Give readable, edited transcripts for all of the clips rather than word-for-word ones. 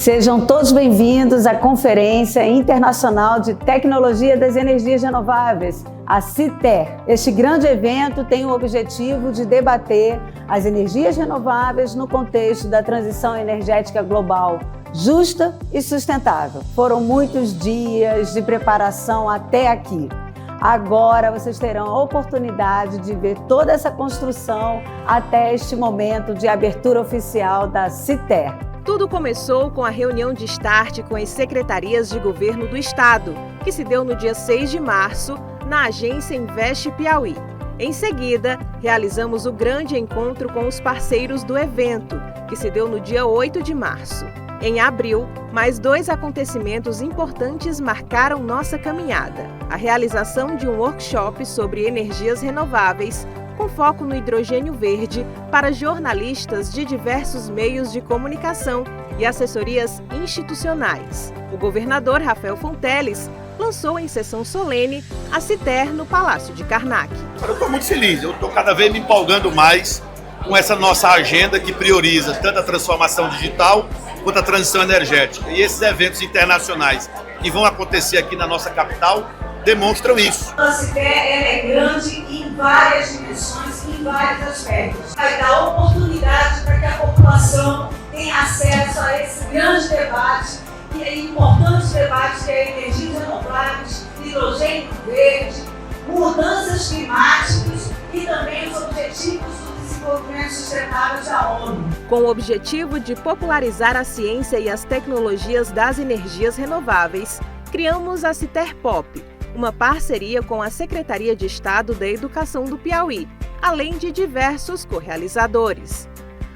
Sejam todos bem-vindos à Conferência Internacional de Tecnologia das Energias Renováveis, a CITER. Este grande evento tem o objetivo de debater as energias renováveis no contexto da transição energética global, justa e sustentável. Foram muitos dias de preparação até aqui. Agora vocês terão a oportunidade de ver toda essa construção até este momento de abertura oficial da CITER. Tudo começou com a reunião de start com as secretarias de governo do estado, que se deu no dia 6 de março, na agência Invest Piauí. Em seguida, realizamos o grande encontro com os parceiros do evento, que se deu no dia 8 de março. Em abril, mais 2 acontecimentos importantes marcaram nossa caminhada. A realização de um workshop sobre energias renováveis, com foco no hidrogênio verde, para jornalistas de diversos meios de comunicação e assessorias institucionais. O governador Rafael Fonteles lançou em sessão solene a CITER no Palácio de Karnak. Eu estou muito feliz, eu estou cada vez me empolgando mais com essa nossa agenda que prioriza tanto a transformação digital quanto a transição energética. E esses eventos internacionais que vão acontecer aqui na nossa capital demonstram isso. A CITER é grande em várias dimensões, em vários aspectos. Vai dar oportunidade para que a população tenha acesso a esse grande debate, que é importante debate, que é energias renováveis, hidrogênio verde, mudanças climáticas e também os objetivos do desenvolvimento sustentável da ONU. Com o objetivo de popularizar a ciência e as tecnologias das energias renováveis, criamos a CITER Pop, uma parceria com a Secretaria de Estado da Educação do Piauí, além de diversos co-realizadores.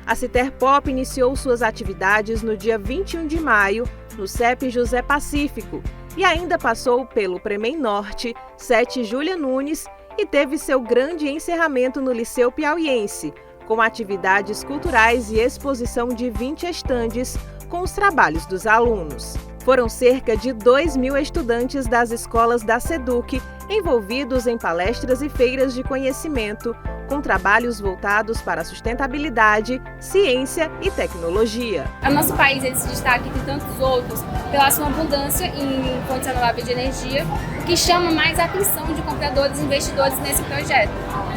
A CITER Pop iniciou suas atividades no dia 21 de maio, no CEP José Pacífico, e ainda passou pelo Premem Norte, 7 Júlia Nunes, e teve seu grande encerramento no Liceu Piauiense, com atividades culturais e exposição de 20 estandes com os trabalhos dos alunos. Foram cerca de 2.000 estudantes das escolas da SEDUC envolvidos em palestras e feiras de conhecimento, com trabalhos voltados para a sustentabilidade, ciência e tecnologia. O nosso país se destaca entre tantos outros pela sua abundância em fontes renováveis de energia, que chama mais a atenção de compradores e investidores nesse projeto,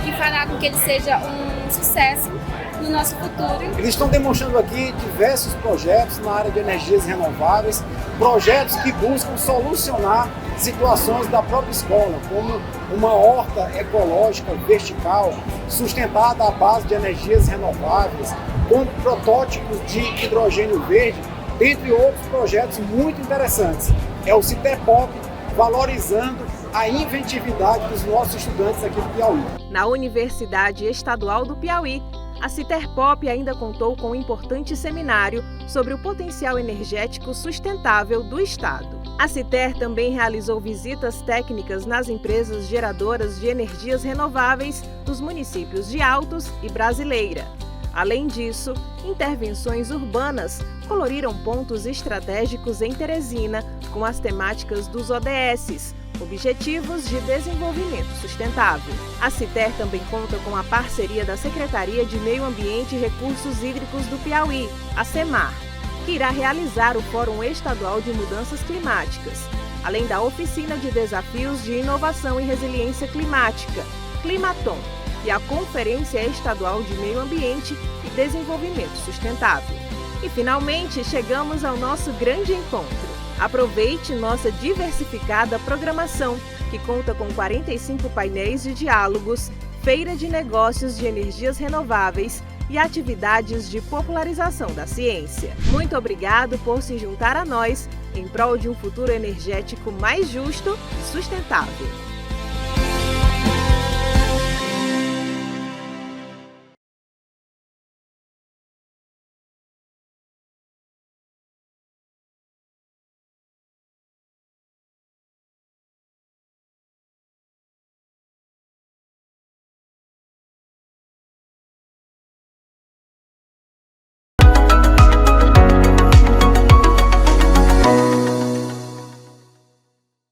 que fará com que ele seja um sucesso no nosso futuro. Eles estão demonstrando aqui diversos projetos na área de energias renováveis, projetos que buscam solucionar situações da própria escola, como uma horta ecológica vertical, sustentada à base de energias renováveis, com protótipos de hidrogênio verde, dentre outros projetos muito interessantes. É o CITER Pop valorizando a inventividade dos nossos estudantes aqui do Piauí. Na Universidade Estadual do Piauí, a CITER Pop ainda contou com um importante seminário sobre o potencial energético sustentável do Estado. A CITER também realizou visitas técnicas nas empresas geradoras de energias renováveis dos municípios de Altos e Brasileira. Além disso, intervenções urbanas coloriram pontos estratégicos em Teresina com as temáticas dos ODS, Objetivos de Desenvolvimento Sustentável. A CITER também conta com a parceria da Secretaria de Meio Ambiente e Recursos Hídricos do Piauí, a SEMAR, que irá realizar o Fórum Estadual de Mudanças Climáticas, além da Oficina de Desafios de Inovação e Resiliência Climática, Climaton, e a Conferência Estadual de Meio Ambiente e Desenvolvimento Sustentável. E finalmente chegamos ao nosso grande encontro. Aproveite nossa diversificada programação, que conta com 45 painéis de diálogos, feira de negócios de energias renováveis e atividades de popularização da ciência. Muito obrigado por se juntar a nós em prol de um futuro energético mais justo e sustentável.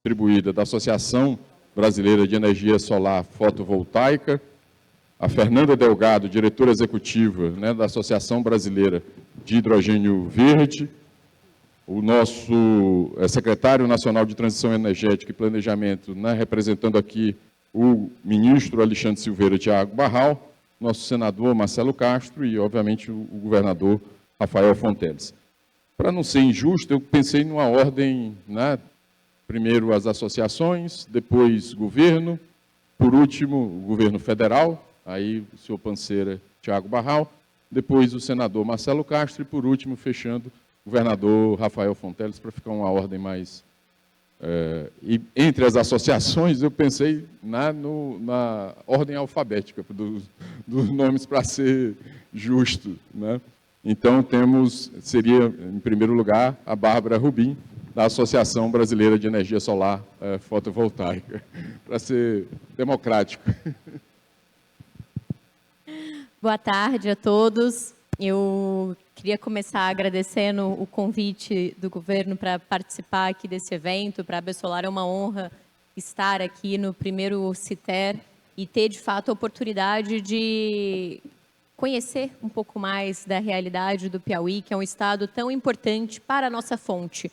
Distribuída da Associação Brasileira de Energia Solar Fotovoltaica, a Fernanda Delgado, diretora executiva, da Associação Brasileira de Hidrogênio Verde, o nosso secretário nacional de Transição Energética e Planejamento, né, representando aqui o ministro Alexandre Silveira Thiago Barral, nosso senador Marcelo Castro e, obviamente, o governador Rafael Fonteles. Para não ser injusto, eu pensei numa ordem, né, primeiro as associações, depois governo, por último o governo federal, aí o senhor Panceira Thiago Barral, depois o senador Marcelo Castro e, por último, fechando, o governador Rafael Fonteles, para ficar uma ordem mais... e entre as associações, eu pensei na ordem alfabética dos nomes, para ser justo, né? Então, seria, em primeiro lugar, a Bárbara Rubim, da Associação Brasileira de Energia Solar Fotovoltaica, para ser democrático. Boa tarde a todos. Eu queria começar agradecendo o convite do governo para participar aqui desse evento. Para a AB Solar é uma honra estar aqui no primeiro CITER e ter, de fato, a oportunidade de conhecer um pouco mais da realidade do Piauí, que é um estado tão importante para a nossa fonte,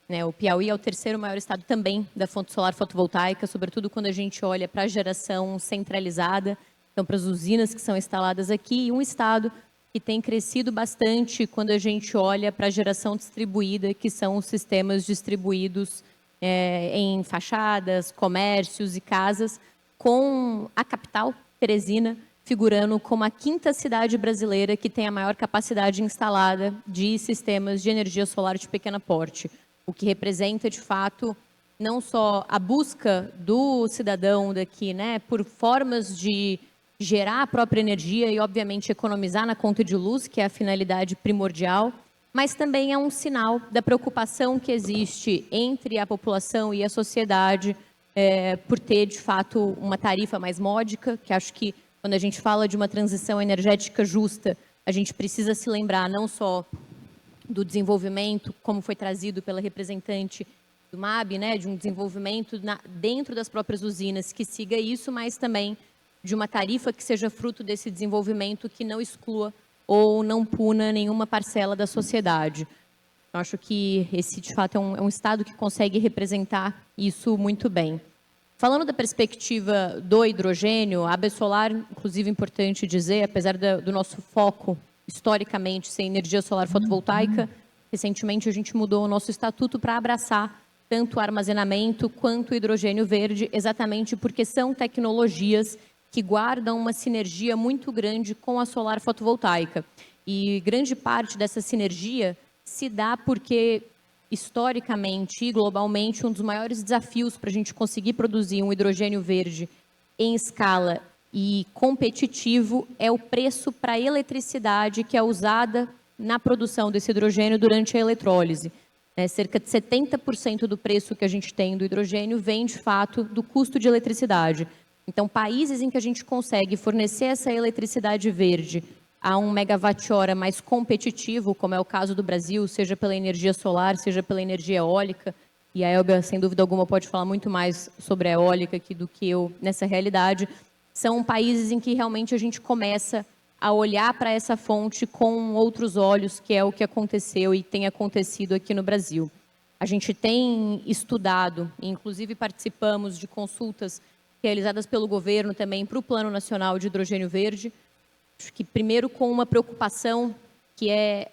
né? O Piauí é o terceiro maior estado também da fonte solar fotovoltaica, sobretudo quando a gente olha para a geração centralizada, então para as usinas que são instaladas aqui, e um estado que tem crescido bastante quando a gente olha para a geração distribuída, que são os sistemas distribuídos em fachadas, comércios e casas, com a capital, Teresina, figurando como a quinta cidade brasileira que tem a maior capacidade instalada de sistemas de energia solar de pequeno porte, o que representa, de fato, não só a busca do cidadão daqui, né, por formas de gerar a própria energia e, obviamente, economizar na conta de luz, que é a finalidade primordial, mas também é um sinal da preocupação que existe entre a população e a sociedade por ter, de fato, uma tarifa mais módica, que acho que, quando a gente fala de uma transição energética justa, a gente precisa se lembrar não só do desenvolvimento, como foi trazido pela representante do MAB, né, de um desenvolvimento dentro das próprias usinas que siga isso, mas também de uma tarifa que seja fruto desse desenvolvimento que não exclua ou não puna nenhuma parcela da sociedade. Eu acho que esse, de fato, é um estado que consegue representar isso muito bem. Falando da perspectiva do hidrogênio, a AB Solar, inclusive, importante dizer, apesar do nosso foco, historicamente, ser energia solar fotovoltaica, recentemente a gente mudou o nosso estatuto para abraçar tanto o armazenamento quanto o hidrogênio verde, exatamente porque são tecnologias que guardam uma sinergia muito grande com a solar fotovoltaica. E grande parte dessa sinergia se dá porque, historicamente e globalmente, um dos maiores desafios para a gente conseguir produzir um hidrogênio verde em escala e competitivo é o preço para a eletricidade que é usada na produção desse hidrogênio durante a eletrólise. Cerca de 70% do preço que a gente tem do hidrogênio vem, de fato, do custo de eletricidade. Então, países em que a gente consegue fornecer essa eletricidade verde a um megawatt-hora mais competitivo, como é o caso do Brasil, seja pela energia solar, seja pela energia eólica, e a Elga, sem dúvida alguma, pode falar muito mais sobre a eólica aqui do que eu nessa realidade, são países em que realmente a gente começa a olhar para essa fonte com outros olhos, que é o que aconteceu e tem acontecido aqui no Brasil. A gente tem estudado, inclusive participamos de consultas realizadas pelo governo também para o Plano Nacional de Hidrogênio Verde, acho que primeiro com uma preocupação que é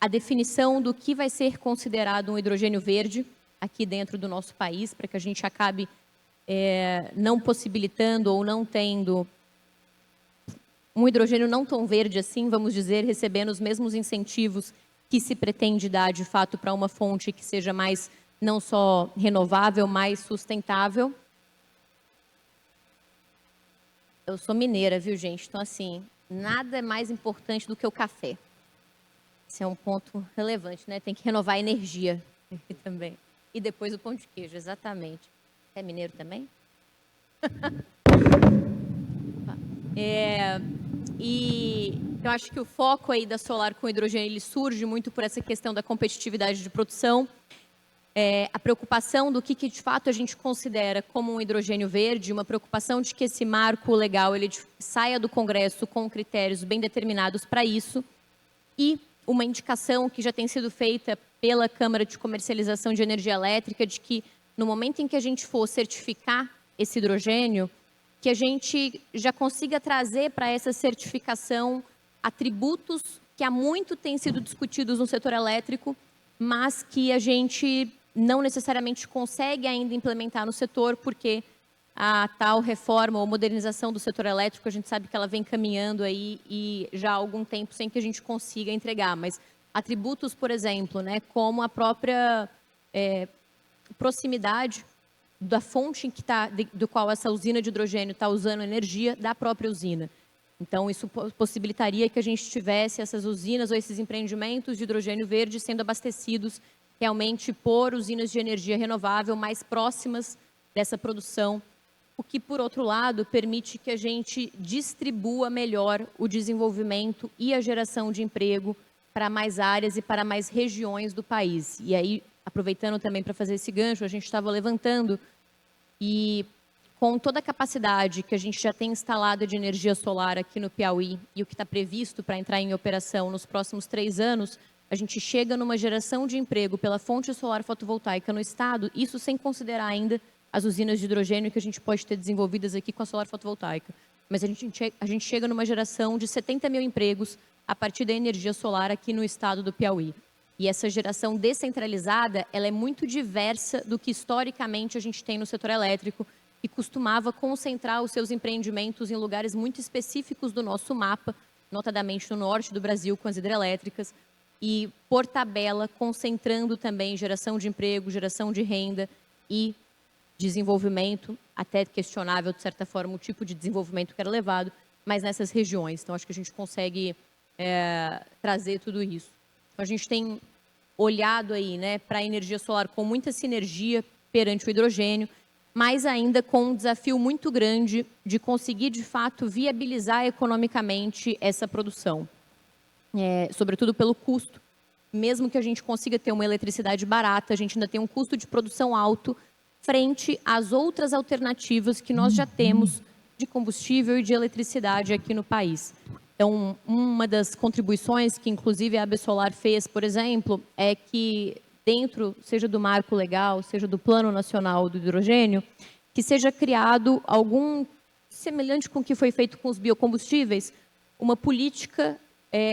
a definição do que vai ser considerado um hidrogênio verde aqui dentro do nosso país, para que a gente acabe não possibilitando ou não tendo um hidrogênio não tão verde assim, vamos dizer, recebendo os mesmos incentivos que se pretende dar, de fato, para uma fonte que seja mais, não só renovável, mais sustentável. Eu sou mineira, viu, gente? Então, assim, nada é mais importante do que o café. Esse é um ponto relevante, né? Tem que renovar a energia também. E depois o pão de queijo, exatamente. É mineiro também? E eu acho que o foco aí da solar com hidrogênio ele surge muito por essa questão da competitividade de produção, a preocupação do que de fato a gente considera como um hidrogênio verde, uma preocupação de que esse marco legal ele saia do Congresso com critérios bem determinados para isso, e uma indicação que já tem sido feita pela Câmara de Comercialização de Energia Elétrica, de que no momento em que a gente for certificar esse hidrogênio, que a gente já consiga trazer para essa certificação atributos que há muito têm sido discutidos no setor elétrico, mas que a gente não necessariamente consegue ainda implementar no setor, porque a tal reforma ou modernização do setor elétrico, a gente sabe que ela vem caminhando aí e já há algum tempo sem que a gente consiga entregar. Mas atributos, por exemplo, né, como a própria proximidade da fonte em que do qual essa usina de hidrogênio está usando energia da própria usina. Então, isso possibilitaria que a gente tivesse essas usinas ou esses empreendimentos de hidrogênio verde sendo abastecidos realmente por usinas de energia renovável mais próximas dessa produção, o que, por outro lado, permite que a gente distribua melhor o desenvolvimento e a geração de emprego para mais áreas e para mais regiões do país. E aí, aproveitando também para fazer esse gancho, a gente estava levantando e com toda a capacidade que a gente já tem instalada de energia solar aqui no Piauí e o que está previsto para entrar em operação nos próximos 3 anos, a gente chega numa geração de emprego pela fonte solar fotovoltaica no estado, isso sem considerar ainda as usinas de hidrogênio que a gente pode ter desenvolvidas aqui com a solar fotovoltaica. Mas a gente chega numa geração de 70 mil empregos a partir da energia solar aqui no estado do Piauí. E essa geração descentralizada, ela é muito diversa do que historicamente a gente tem no setor elétrico, que costumava concentrar os seus empreendimentos em lugares muito específicos do nosso mapa, notadamente no norte do Brasil, com as hidrelétricas, e, por tabela, concentrando também geração de emprego, geração de renda e desenvolvimento, até questionável, de certa forma, o tipo de desenvolvimento que era levado, mas nessas regiões. Então, acho que a gente consegue trazer tudo isso. Então, a gente tem olhado aí, né, para a energia solar com muita sinergia perante o hidrogênio, mas ainda com um desafio muito grande de conseguir, de fato, viabilizar economicamente essa produção. Sobretudo pelo custo. Mesmo que a gente consiga ter uma eletricidade barata, a gente ainda tem um custo de produção alto frente às outras alternativas que nós já temos de combustível e de eletricidade aqui no país. Então, uma das contribuições que, inclusive, a AB Solar fez, por exemplo, é que dentro, seja do marco legal, seja do Plano Nacional do Hidrogênio, que seja criado algum, semelhante com o que foi feito com os biocombustíveis, uma política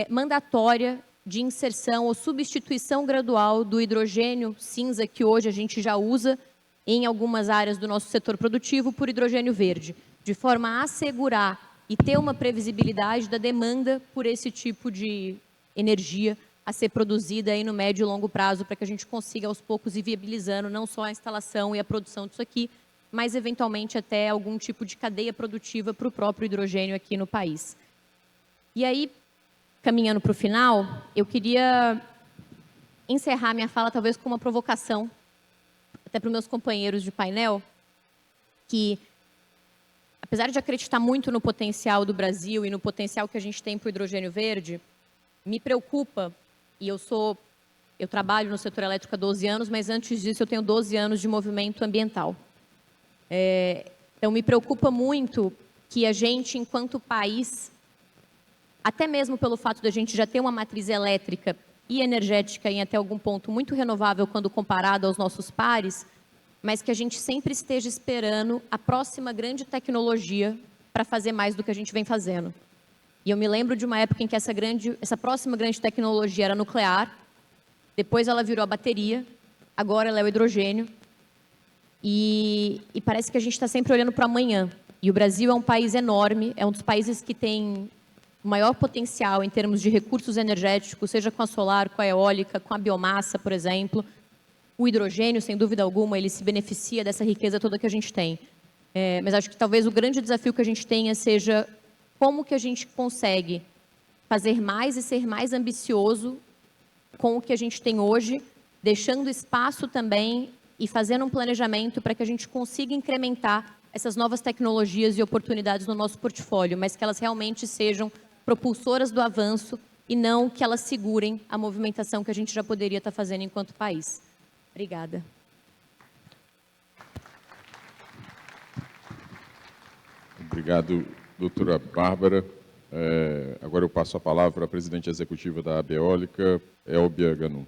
mandatória de inserção ou substituição gradual do hidrogênio cinza, que hoje a gente já usa em algumas áreas do nosso setor produtivo, por hidrogênio verde, de forma a assegurar e ter uma previsibilidade da demanda por esse tipo de energia a ser produzida aí no médio e longo prazo, para que a gente consiga aos poucos ir viabilizando não só a instalação e a produção disso aqui, mas eventualmente até algum tipo de cadeia produtiva para o próprio hidrogênio aqui no país. E aí, caminhando para o final, eu queria encerrar minha fala talvez com uma provocação, até para os meus companheiros de painel, que apesar de acreditar muito no potencial do Brasil e no potencial que a gente tem para o hidrogênio verde, me preocupa, e eu trabalho no setor elétrico há 12 anos, mas antes disso eu tenho 12 anos de movimento ambiental. Então me preocupa muito que a gente, enquanto país, até mesmo pelo fato de a gente já ter uma matriz elétrica e energética em até algum ponto muito renovável quando comparado aos nossos pares, mas que a gente sempre esteja esperando a próxima grande tecnologia para fazer mais do que a gente vem fazendo. E eu me lembro de uma época em que essa próxima grande tecnologia era nuclear, depois ela virou a bateria, agora ela é o hidrogênio, e parece que a gente está sempre olhando para amanhã. E o Brasil é um país enorme, é um dos países que tem o maior potencial em termos de recursos energéticos, seja com a solar, com a eólica, com a biomassa, por exemplo. O hidrogênio, sem dúvida alguma, ele se beneficia dessa riqueza toda que a gente tem. Mas acho que talvez o grande desafio que a gente tenha seja como que a gente consegue fazer mais e ser mais ambicioso com o que a gente tem hoje, deixando espaço também e fazendo um planejamento para que a gente consiga incrementar essas novas tecnologias e oportunidades no nosso portfólio, mas que elas realmente sejam propulsoras do avanço e não que elas segurem a movimentação que a gente já poderia estar fazendo enquanto país. Obrigada. Obrigado, doutora Bárbara. Agora eu passo a palavra à presidente executiva da AB Eólica, Elbia Ganum.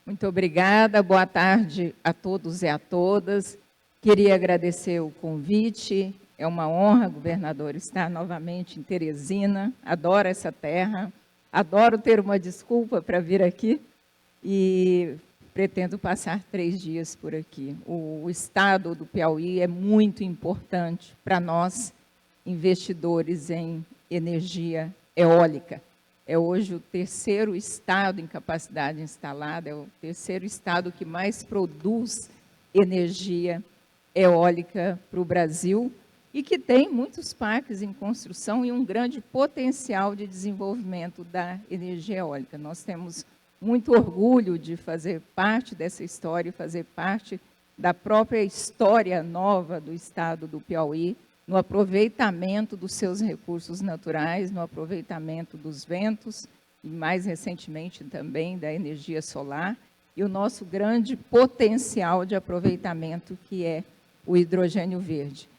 Muito obrigada, boa tarde a todos e a todas. Queria agradecer o convite, é uma honra, governador, estar novamente em Teresina, adoro essa terra, adoro ter uma desculpa para vir aqui e pretendo passar 3 dias por aqui. O estado do Piauí é muito importante para nós, investidores em energia eólica. É hoje o 3º estado em capacidade instalada, é o 3º estado que mais produz energia eólica para o Brasil e que tem muitos parques em construção e um grande potencial de desenvolvimento da energia eólica. Nós temos muito orgulho de fazer parte dessa história, fazer parte da própria história nova do estado do Piauí, no aproveitamento dos seus recursos naturais, no aproveitamento dos ventos e, mais recentemente, também da energia solar, e o nosso grande potencial de aproveitamento, que é o hidrogênio verde.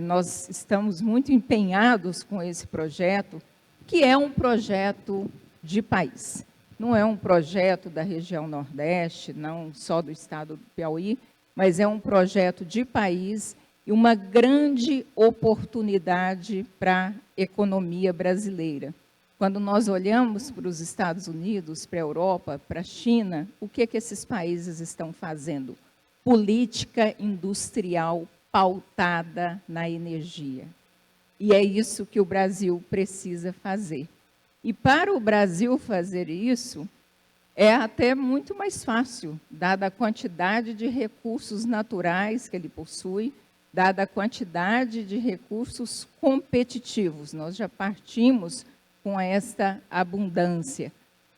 Nós estamos muito empenhados com esse projeto, que é um projeto de país. Não é um projeto da região Nordeste, não só do estado do Piauí, mas é um projeto de país e uma grande oportunidade para a economia brasileira. Quando nós olhamos para os Estados Unidos, para a Europa, para a China, o que esses países estão fazendo? Política industrial pautada na energia. E é isso que o Brasil precisa fazer. E para o Brasil fazer isso, é até muito mais fácil, dada a quantidade de recursos naturais que ele possui, dada a quantidade de recursos competitivos. Nós já partimos com esta abundância.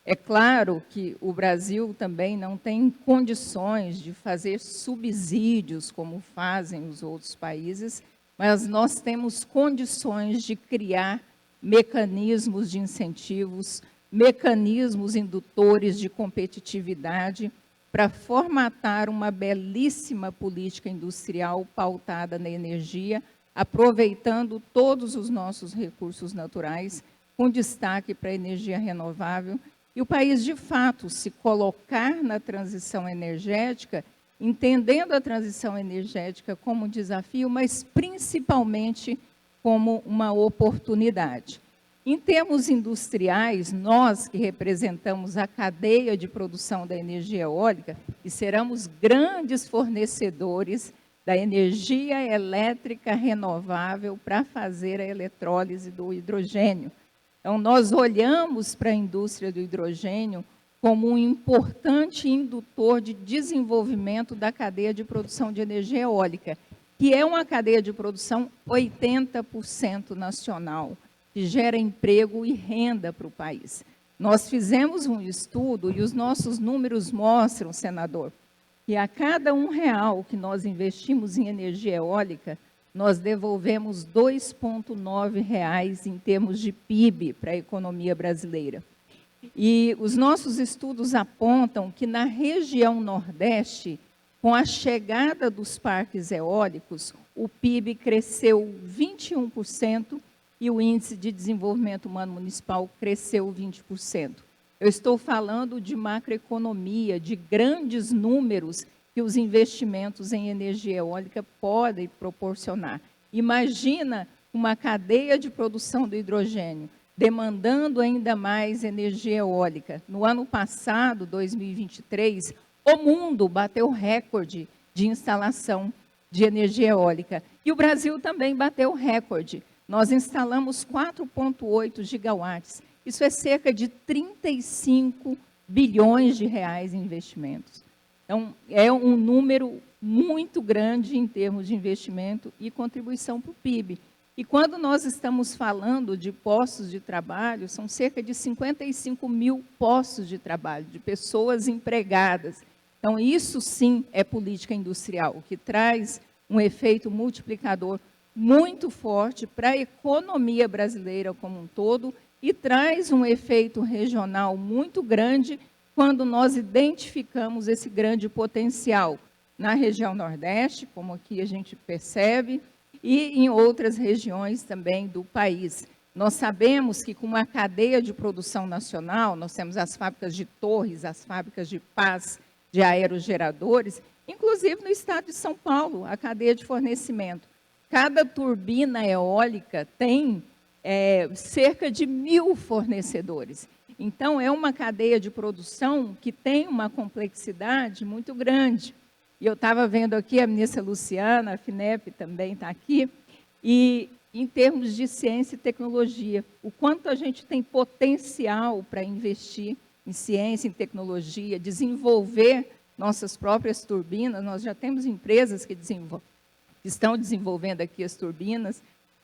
É claro que o Brasil também não tem condições de fazer subsídios, como fazem os outros países, mas nós temos condições de criar mecanismos de incentivos, mecanismos indutores de competitividade, para formatar uma belíssima política industrial pautada na energia, aproveitando todos os nossos recursos naturais, com destaque para a energia renovável, e o país, de fato, se colocar na transição energética, entendendo a transição energética como um desafio, mas principalmente como uma oportunidade. Em termos industriais, nós que representamos a cadeia de produção da energia eólica e seremos grandes fornecedores da energia elétrica renovável para fazer a eletrólise do hidrogênio. Então, nós olhamos para a indústria do hidrogênio como um importante indutor de desenvolvimento da cadeia de produção de energia eólica, que é uma cadeia de produção 80% nacional, que gera emprego e renda para o país. Nós fizemos um estudo e os nossos números mostram, senador, que a cada R$1 que nós investimos em energia eólica, nós devolvemos R$2,9 em termos de PIB para a economia brasileira. E os nossos estudos apontam que na região Nordeste, com a chegada dos parques eólicos, o PIB cresceu 21%, e o Índice de Desenvolvimento Humano Municipal cresceu 20%. Eu estou falando de macroeconomia, de grandes números que os investimentos em energia eólica podem proporcionar. Imagina uma cadeia de produção do hidrogênio, demandando ainda mais energia eólica. No ano passado, 2023, o mundo bateu recorde de instalação de energia eólica. E o Brasil também bateu recorde. Nós instalamos 4,8 gigawatts. Isso é cerca de 35 bilhões de reais em investimentos. Então, é um número muito grande em termos de investimento e contribuição para o PIB. E quando nós estamos falando de postos de trabalho, são cerca de 55 mil postos de trabalho, de pessoas empregadas. Então, isso sim é política industrial, que traz um efeito multiplicador muito forte para a economia brasileira como um todo e traz um efeito regional muito grande quando nós identificamos esse grande potencial na região Nordeste, como aqui a gente percebe, e em outras regiões também do país. Nós sabemos que com uma cadeia de produção nacional, nós temos as fábricas de Torres, as fábricas de Paz, de aerogeradores, inclusive no estado de São Paulo, a cadeia de fornecimento. Cada turbina eólica tem cerca de 1.000 fornecedores. Então, é uma cadeia de produção que tem uma complexidade muito grande. E eu estava vendo aqui a ministra Luciana, a FINEP também está aqui, e em termos de ciência e tecnologia, o quanto a gente tem potencial para investir em ciência e tecnologia, desenvolver nossas próprias turbinas. Nós já temos empresas que estão desenvolvendo aqui as turbinas.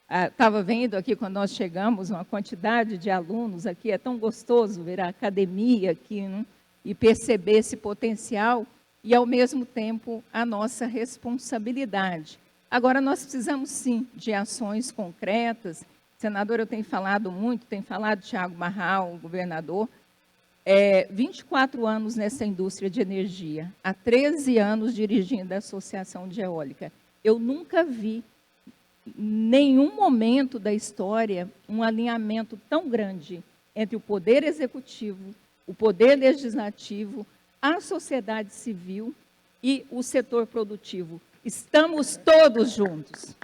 Estava vendo aqui, quando nós chegamos, uma quantidade de alunos aqui, é tão gostoso ver a academia aqui, né? E perceber esse potencial e, ao mesmo tempo, a nossa responsabilidade. Agora, nós precisamos, sim, de ações concretas. Senador, eu tenho falado muito, tem falado Thiago Barral, o governador, 24 anos nessa indústria de energia, há 13 anos dirigindo a Associação de Eólica. Eu nunca vi, em nenhum momento da história, um alinhamento tão grande entre o Poder Executivo, o Poder Legislativo, a sociedade civil e o setor produtivo. Estamos todos juntos.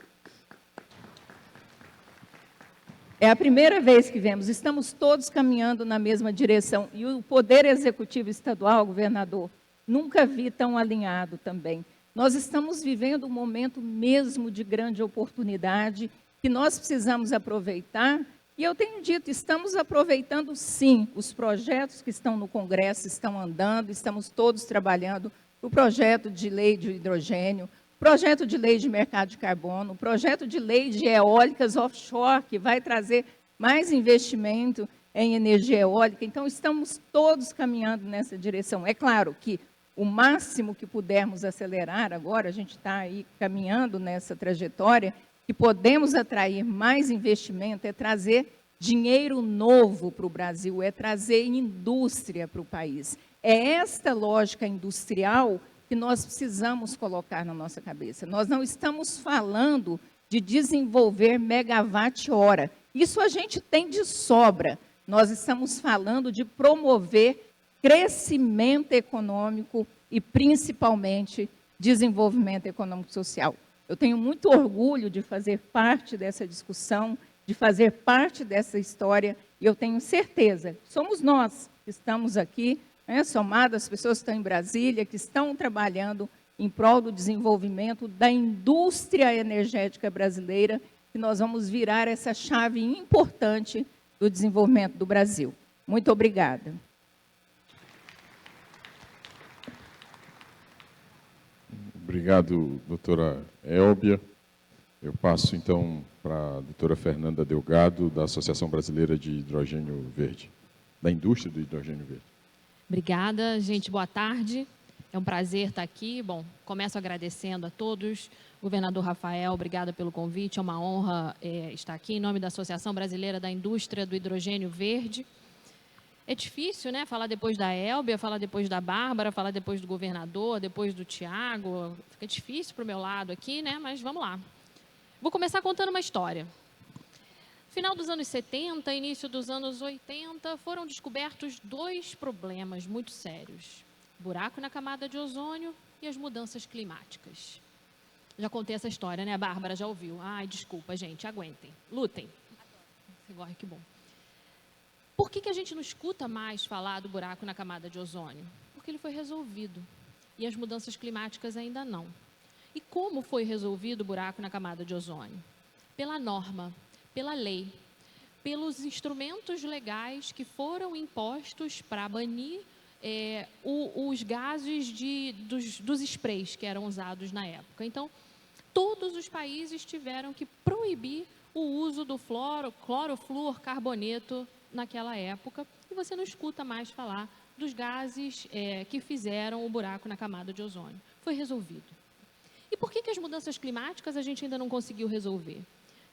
É a primeira vez que vemos, estamos todos caminhando na mesma direção. E o Poder Executivo Estadual, governador, nunca vi tão alinhado também. Nós estamos vivendo um momento mesmo de grande oportunidade, que nós precisamos aproveitar. E eu tenho dito, estamos aproveitando sim, os projetos que estão no Congresso estão andando, estamos todos trabalhando, o projeto de lei de hidrogênio, projeto de lei de mercado de carbono, projeto de lei de eólicas offshore, que vai trazer mais investimento em energia eólica. Então, estamos todos caminhando nessa direção. É claro que o máximo que pudermos acelerar agora, a gente está aí caminhando nessa trajetória, que podemos atrair mais investimento, é trazer dinheiro novo para o Brasil, é trazer indústria para o país. É esta lógica industrial que nós precisamos colocar na nossa cabeça. Nós não estamos falando de desenvolver megawatt-hora. Isso a gente tem de sobra. Nós estamos falando de promover crescimento econômico e, principalmente, desenvolvimento econômico-social. Eu tenho muito orgulho de fazer parte dessa discussão, de fazer parte dessa história, e eu tenho certeza, somos nós que estamos aqui, somadas as pessoas que estão em Brasília, que estão trabalhando em prol do desenvolvimento da indústria energética brasileira, que nós vamos virar essa chave importante do desenvolvimento do Brasil. Muito obrigada. Obrigado, doutora Elbia. Eu passo, então, para a doutora Fernanda Delgado, da Associação Brasileira de Hidrogênio Verde, da indústria do hidrogênio verde. Obrigada, gente. Boa tarde. É um prazer estar aqui. Bom, começo agradecendo a todos. Governador Rafael, obrigada pelo convite. É uma honra estar aqui em nome da Associação Brasileira da Indústria do Hidrogênio Verde. É difícil, né? Falar depois da Elbia, falar depois da Bárbara, falar depois do governador, depois do Tiago. Fica difícil para o meu lado aqui, né? Mas vamos lá. Vou começar contando uma história. Final dos anos 70, início dos anos 80, foram descobertos dois problemas muito sérios. Buraco na camada de ozônio e as mudanças climáticas. Já contei essa história, né? A Bárbara já ouviu. Ai, desculpa, gente, aguentem. Lutem. Agora, que bom. Por que a gente não escuta mais falar do buraco na camada de ozônio? Porque ele foi resolvido. E as mudanças climáticas ainda não. E como foi resolvido o buraco na camada de ozônio? Pela norma, pela lei, pelos instrumentos legais que foram impostos para banir os gases dos sprays que eram usados na época. Então, todos os países tiveram que proibir o uso do clorofluorcarboneto naquela época, e você não escuta mais falar dos gases que fizeram o buraco na camada de ozônio. Foi resolvido. E por que as mudanças climáticas a gente ainda não conseguiu resolver?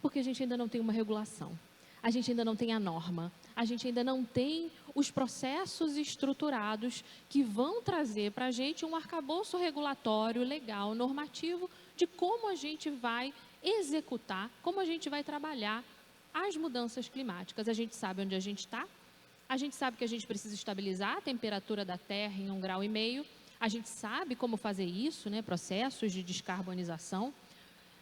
Porque a gente ainda não tem uma regulação, a gente ainda não tem a norma, a gente ainda não tem os processos estruturados que vão trazer para a gente um arcabouço regulatório, legal, normativo, de como a gente vai executar, como a gente vai trabalhar as mudanças climáticas. A gente sabe onde a gente está, a gente sabe que a gente precisa estabilizar a temperatura da Terra em 1,5 graus, A gente sabe como fazer isso, né? Processos de descarbonização.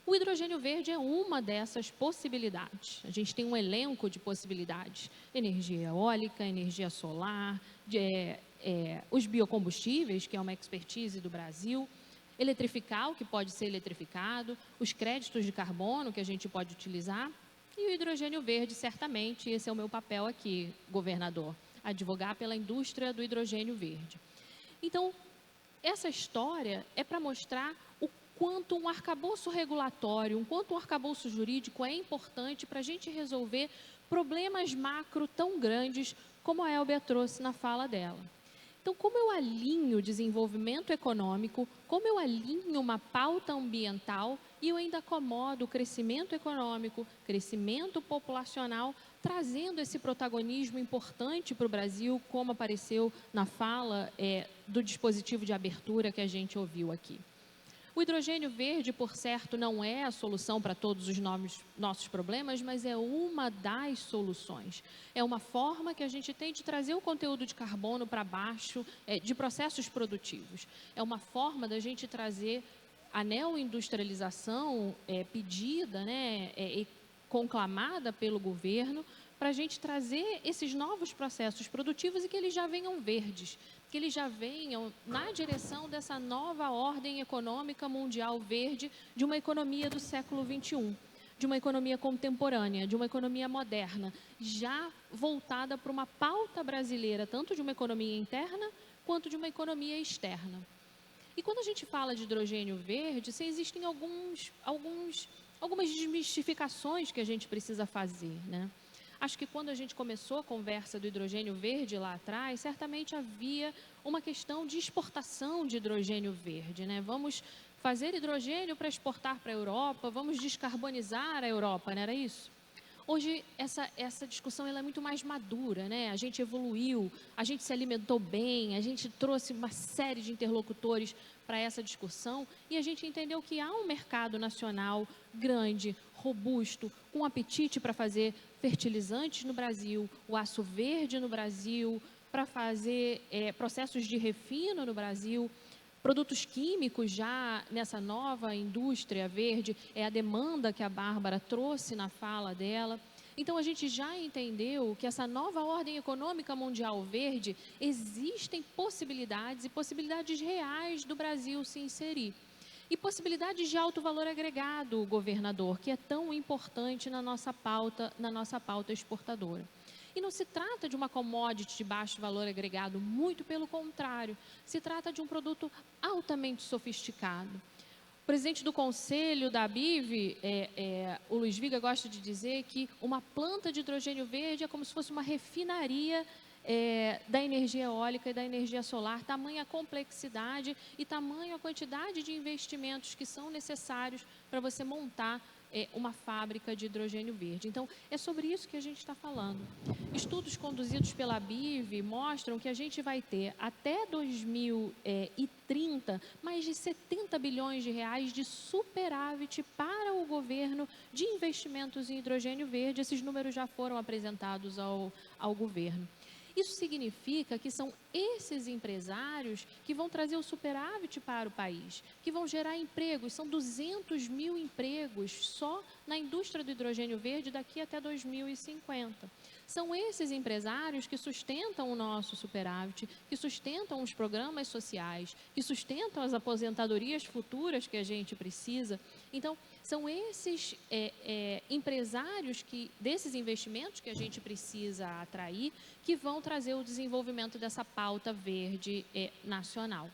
O hidrogênio verde é uma dessas possibilidades. A gente tem um elenco de possibilidades. Energia eólica, energia solar, os biocombustíveis, que é uma expertise do Brasil, eletrificar o que pode ser eletrificado, os créditos de carbono que a gente pode utilizar e o hidrogênio verde, certamente, esse é o meu papel aqui, governador, advogar pela indústria do hidrogênio verde. Então, essa história é para mostrar o quanto um arcabouço regulatório, quanto um arcabouço jurídico é importante para a gente resolver problemas macro tão grandes como a Elbia trouxe na fala dela. Então, como eu alinho desenvolvimento econômico, como eu alinho uma pauta ambiental e eu ainda acomodo o crescimento econômico, crescimento populacional, trazendo esse protagonismo importante para o Brasil, como apareceu na fala do dispositivo de abertura que a gente ouviu aqui. O hidrogênio verde, por certo, não é a solução para todos os nossos problemas, mas é uma das soluções. É uma forma que a gente tem de trazer o conteúdo de carbono para baixo de processos produtivos. É uma forma da gente trazer a neoindustrialização pedida, né, e conclamada pelo governo, para a gente trazer esses novos processos produtivos e que eles já venham verdes, que eles já venham na direção dessa nova ordem econômica mundial verde, de uma economia do século XXI, de uma economia contemporânea, de uma economia moderna, já voltada para uma pauta brasileira, tanto de uma economia interna quanto de uma economia externa. E quando a gente fala de hidrogênio verde, existem algumas desmistificações que a gente precisa fazer, né? Acho que quando a gente começou a conversa do hidrogênio verde lá atrás, certamente havia uma questão de exportação de hidrogênio verde, né? Vamos fazer hidrogênio para exportar para a Europa, vamos descarbonizar a Europa, não era isso? Hoje, essa discussão ela é muito mais madura, né? A gente evoluiu, a gente se alimentou bem, a gente trouxe uma série de interlocutores para essa discussão e a gente entendeu que há um mercado nacional grande, robusto, com apetite para fazer fertilizantes no Brasil, o aço verde no Brasil, para fazer processos de refino no Brasil, produtos químicos já nessa nova indústria verde, é a demanda que a Bárbara trouxe na fala dela. Então, a gente já entendeu que essa nova ordem econômica mundial verde, existem possibilidades e possibilidades reais do Brasil se inserir. E possibilidades de alto valor agregado, governador, que é tão importante na nossa pauta exportadora. E não se trata de uma commodity de baixo valor agregado, muito pelo contrário, se trata de um produto altamente sofisticado. O presidente do conselho da ABIV, o Luiz Viga, gosta de dizer que uma planta de hidrogênio verde é como se fosse uma refinaria da energia eólica e da energia solar, tamanha a complexidade e tamanha a quantidade de investimentos que são necessários para você montar uma fábrica de hidrogênio verde. Então, é sobre isso que a gente está falando. Estudos conduzidos pela ABIV mostram que a gente vai ter, até 2030, mais de 70 bilhões de reais de superávit para o governo de investimentos em hidrogênio verde. Esses números já foram apresentados ao governo. Isso significa que são esses empresários que vão trazer o superávit para o país, que vão gerar empregos. São 200 mil empregos só na indústria do hidrogênio verde daqui até 2050. São esses empresários que sustentam o nosso superávit, que sustentam os programas sociais, que sustentam as aposentadorias futuras que a gente precisa. Então, são esses empresários desses investimentos que a gente precisa atrair, que vão trazer o desenvolvimento dessa pauta verde nacional.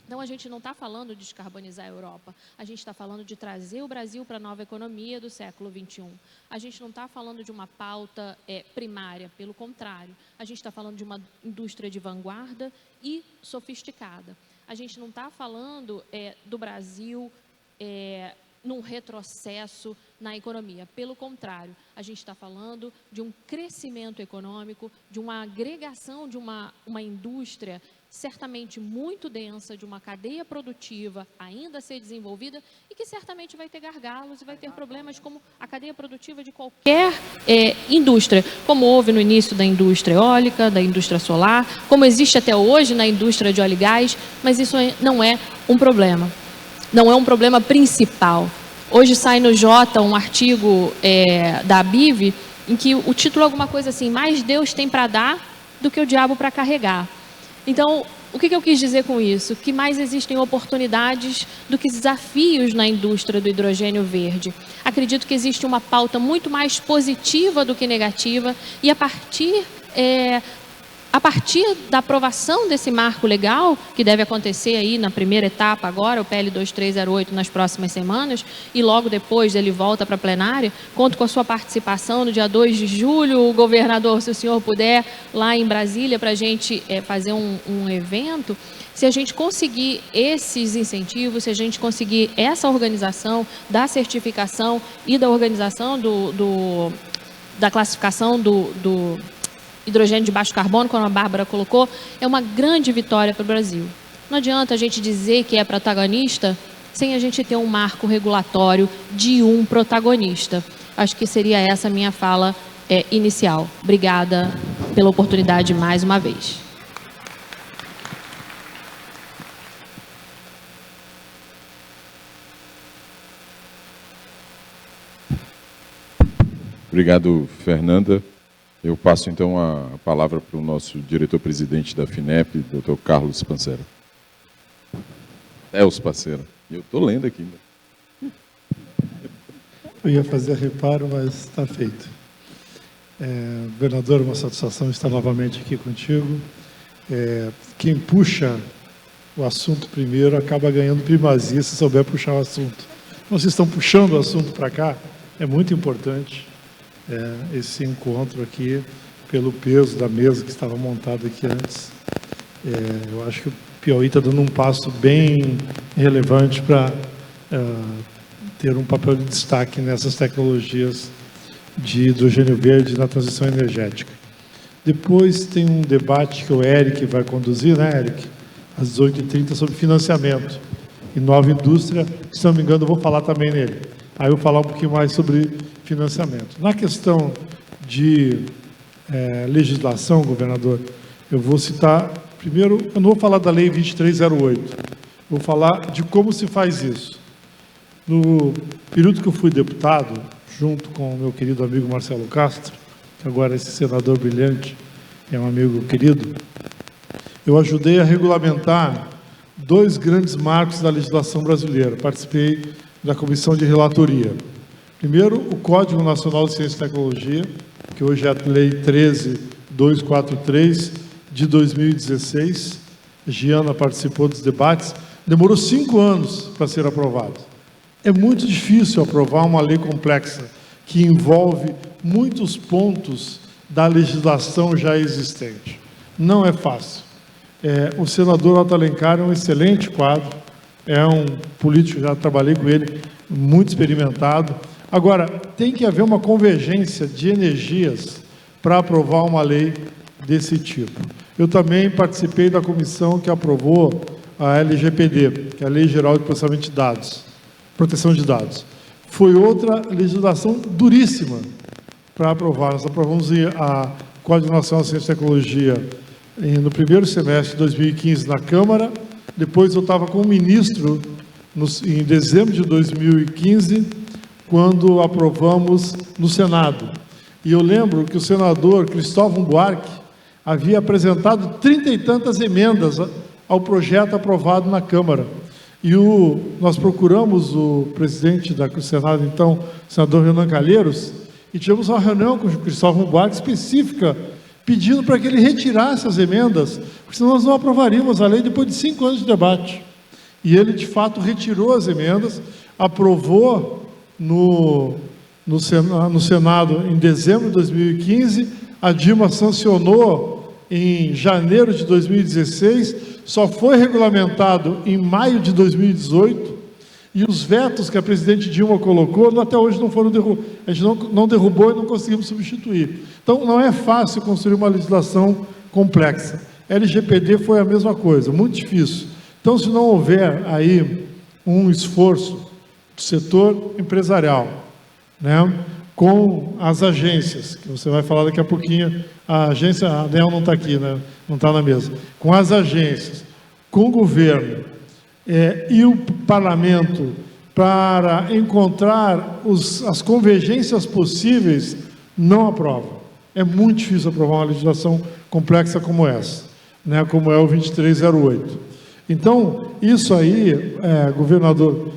Então, a gente não está falando de descarbonizar a Europa, a gente está falando de trazer o Brasil para a nova economia do século XXI. A gente não está falando de uma pauta primária, pelo contrário, a gente está falando de uma indústria de vanguarda e sofisticada. A gente não está falando do Brasil num retrocesso na economia. Pelo contrário, a gente está falando de um crescimento econômico, de uma agregação de uma indústria certamente muito densa, de uma cadeia produtiva ainda a ser desenvolvida e que certamente vai ter gargalos e vai ter problemas como a cadeia produtiva de qualquer indústria, como houve no início da indústria eólica, da indústria solar, como existe até hoje na indústria de óleo e gás, mas isso não é um problema. Não é um problema principal. Hoje sai no Jota um artigo da ABIV em que o título é alguma coisa assim, mais Deus tem para dar do que o diabo para carregar. Então, o que eu quis dizer com isso? Que mais existem oportunidades do que desafios na indústria do hidrogênio verde. Acredito que existe uma pauta muito mais positiva do que negativa e a partir da aprovação desse marco legal, que deve acontecer aí na primeira etapa agora, o PL 2308 nas próximas semanas, e logo depois ele volta para a plenária, conto com a sua participação no dia 2 de julho, o governador, se o senhor puder, lá em Brasília, para a gente fazer um evento. Se a gente conseguir esses incentivos, se a gente conseguir essa organização da certificação e da organização da classificação do hidrogênio de baixo carbono, como a Bárbara colocou, é uma grande vitória para o Brasil. Não adianta a gente dizer que é protagonista sem a gente ter um marco regulatório de um protagonista. Acho que seria essa a minha fala inicial. Obrigada pela oportunidade mais uma vez. Obrigado, Fernanda. Eu passo, então, a palavra para o nosso diretor-presidente da FINEP, Dr. Carlos Pancera. Os Pancera. Eu estou lendo aqui. Eu ia fazer reparo, mas está feito. Governador, uma satisfação estar novamente aqui contigo. Quem puxa o assunto primeiro acaba ganhando primazia se souber puxar o assunto. Então, vocês estão puxando o assunto para cá, é muito importante. Esse encontro aqui, pelo peso da mesa que estava montada aqui antes. Eu acho que o Piauí está dando um passo bem relevante para ter um papel de destaque nessas tecnologias de hidrogênio verde na transição energética. Depois tem um debate que o Eric vai conduzir, né, Eric? Às 18h30, sobre financiamento e nova indústria, que, se não me engano, eu vou falar também nele. Aí eu vou falar um pouquinho mais sobre financiamento. Na questão de legislação, governador, eu vou citar, primeiro, eu não vou falar da Lei 2308, vou falar de como se faz isso. No período que eu fui deputado, junto com o meu querido amigo Marcelo Castro, que agora é esse senador brilhante, é um amigo querido, eu ajudei a regulamentar 2 grandes marcos da legislação brasileira. Participei da comissão de relatoria. Primeiro, o Código Nacional de Ciência e Tecnologia, que hoje é a Lei 13.243, de 2016. Giana participou dos debates. Demorou 5 anos para ser aprovado. É muito difícil aprovar uma lei complexa, que envolve muitos pontos da legislação já existente. Não é fácil. O senador Otto Alencar é um excelente quadro, é um político, já trabalhei com ele, muito experimentado. Agora, tem que haver uma convergência de energias para aprovar uma lei desse tipo. Eu também participei da comissão que aprovou a LGPD, que é a Lei Geral de Processamento de Dados, Proteção de Dados. Foi outra legislação duríssima para aprovar. Nós aprovamos a Código Nacional de Ciência e Tecnologia no primeiro semestre de 2015 na Câmara. Depois eu estava com o ministro em dezembro de 2015, quando aprovamos no Senado. E eu lembro que o senador Cristóvão Buarque havia apresentado 30 e tantas emendas ao projeto aprovado na Câmara. E nós procuramos o presidente do Senado, então, o senador Renan Calheiros, e tivemos uma reunião com o Cristóvão Buarque específica, pedindo para que ele retirasse as emendas, porque senão nós não aprovaríamos a lei depois de 5 anos de debate. E ele, de fato, retirou as emendas, aprovou no Senado em dezembro de 2015, a Dilma sancionou em janeiro de 2016, só foi regulamentado em maio de 2018, e os vetos que a presidente Dilma colocou, até hoje não foram derrubados. A gente não derrubou e não conseguimos substituir. Então, não é fácil construir uma legislação complexa. LGPD foi a mesma coisa, muito difícil. Então, se não houver aí um esforço do setor empresarial, né, com as agências, que você vai falar daqui a pouquinho, a agência, a ANEEL não está aqui, né, não está na mesa, com as agências, com o governo e o parlamento, para encontrar as convergências possíveis, não aprova. É muito difícil aprovar uma legislação complexa como essa, né, como é o 2308. Então, isso aí, governador,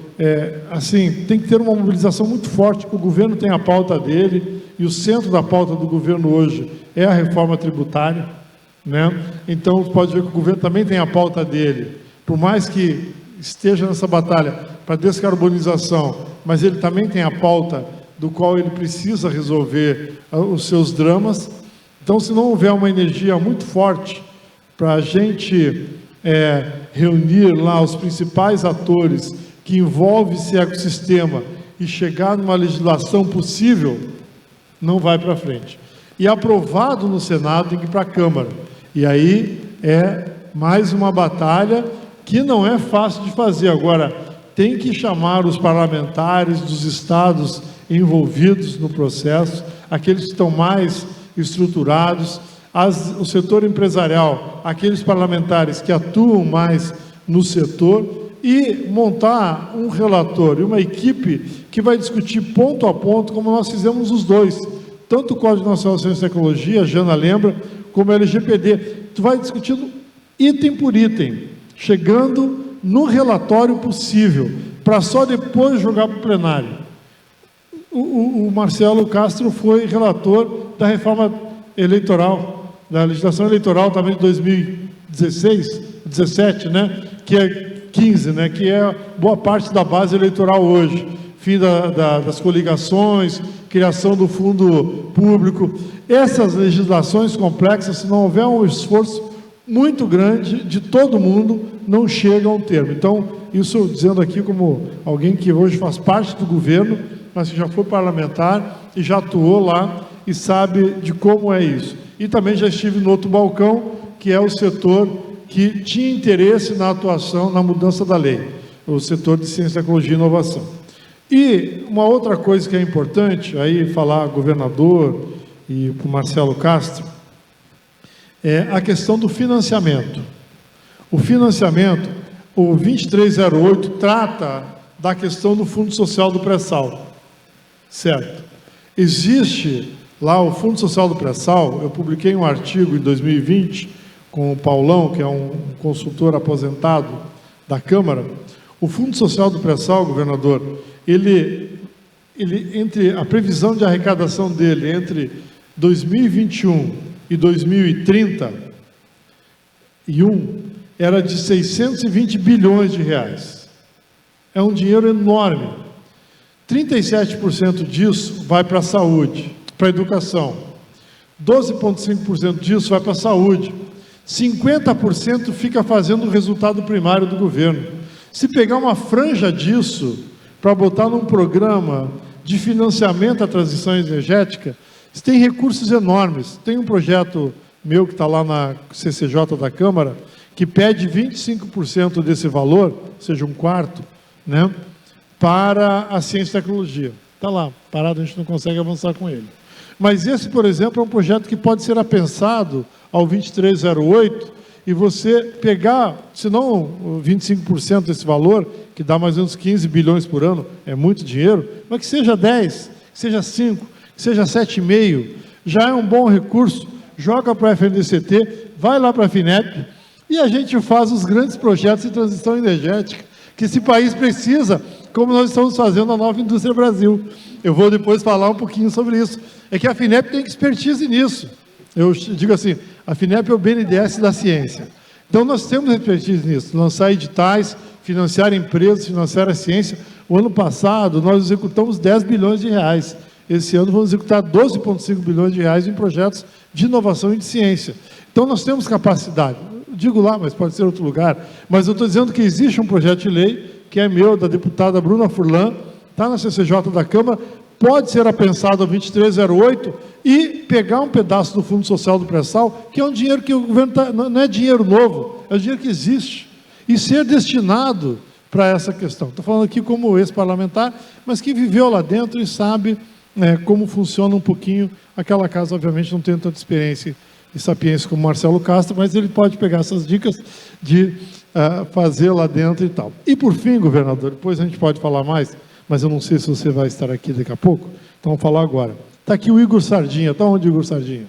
assim, tem que ter uma mobilização muito forte. O governo tem a pauta dele, e o centro da pauta do governo hoje é a reforma tributária, né? Então, pode ver que o governo também tem a pauta dele, por mais que esteja nessa batalha para descarbonização, mas ele também tem a pauta do qual ele precisa resolver os seus dramas. Então, se não houver uma energia muito forte para a gente reunir lá os principais atores que envolvem esse ecossistema e chegar numa legislação possível, não vai para frente. E aprovado no Senado, tem que ir para a Câmara. E aí é mais uma batalha que não é fácil de fazer. Agora, tem que chamar os parlamentares dos estados envolvidos no processo, aqueles que estão mais estruturados, o setor empresarial, aqueles parlamentares que atuam mais no setor, e montar um relator e uma equipe que vai discutir ponto a ponto, como nós fizemos os dois, tanto o Código Nacional de Ciência e Tecnologia, a Jana lembra, como o LGPD. Tu vai discutindo item por item, chegando no relatório possível, para só depois jogar para o plenário. O Marcelo Castro foi relator da reforma eleitoral, da legislação eleitoral também de 2016, 17, né? Que é 15, né? Que é boa parte da base eleitoral hoje. Fim das coligações, criação do fundo público. Essas legislações complexas, se não houver um esforço muito grande de todo mundo, não chega a um termo. Então, isso dizendo aqui como alguém que hoje faz parte do governo, mas que já foi parlamentar e já atuou lá e sabe de como é isso. E também já estive no outro balcão, que é o setor que tinha interesse na atuação, na mudança da lei, o setor de ciência, tecnologia e inovação. E uma outra coisa que é importante, aí falar governador e para o Marcelo Castro, é a questão do financiamento. O financiamento, o 2308 trata da questão do Fundo Social do Pré-Sal, certo? Existe lá o Fundo Social do Pré-Sal, eu publiquei um artigo em 2020 com o Paulão, que é um consultor aposentado da Câmara. O Fundo Social do Pré-Sal, governador, ele entre a previsão de arrecadação dele entre 2021 e 2030 era de 620 bilhões de reais. É um dinheiro enorme. 37% disso vai para a saúde, para a educação. 12,5% disso vai para a saúde. 50% fica fazendo o resultado primário do governo. Se pegar uma franja disso para botar num programa de financiamento à transição energética, você tem recursos enormes. Tem um projeto meu que está lá na CCJ da Câmara, que pede 25% desse valor, ou seja, um quarto, né, para a ciência e tecnologia. Está lá, parado, a gente não consegue avançar com ele. Mas esse, por exemplo, é um projeto que pode ser apensado ao 2308 e você pegar, se não 25% desse valor, que dá mais ou menos 15 bilhões por ano, é muito dinheiro, mas que seja 10, que seja 5, que seja 7,5, já é um bom recurso, joga para a FNDCT, vai lá para a FINEP, e a gente faz os grandes projetos de transição energética que esse país precisa, como nós estamos fazendo a Nova Indústria Brasil. Eu vou depois falar um pouquinho sobre isso. É que a FINEP tem expertise nisso. Eu digo assim, a FINEP é o BNDES da ciência. Então, nós temos expertise nisso, lançar editais, financiar empresas, financiar a ciência. O ano passado, nós executamos 10 bilhões de reais. Esse ano, vamos executar 12,5 bilhões de reais em projetos de inovação e de ciência. Então, nós temos capacidade. Digo lá, mas pode ser outro lugar. Mas eu estou dizendo que existe um projeto de lei, que é meu, da deputada Bruna Furlan, está na CCJ da Câmara, pode ser apensado a 2308 e pegar um pedaço do Fundo Social do Pré-Sal, que é um dinheiro que o governo não é dinheiro novo, é um dinheiro que existe, e ser destinado para essa questão. Estou falando aqui como ex-parlamentar, mas que viveu lá dentro e sabe como funciona um pouquinho. Aquela casa, obviamente, não tem tanta experiência e sapiência como Marcelo Castro, mas ele pode pegar essas dicas de fazer lá dentro e tal. E, por fim, governador, depois a gente pode falar mais, mas eu não sei se você vai estar aqui daqui a pouco, então vamos falar agora. Está aqui o Igor Sardinha. Está onde o Igor Sardinha?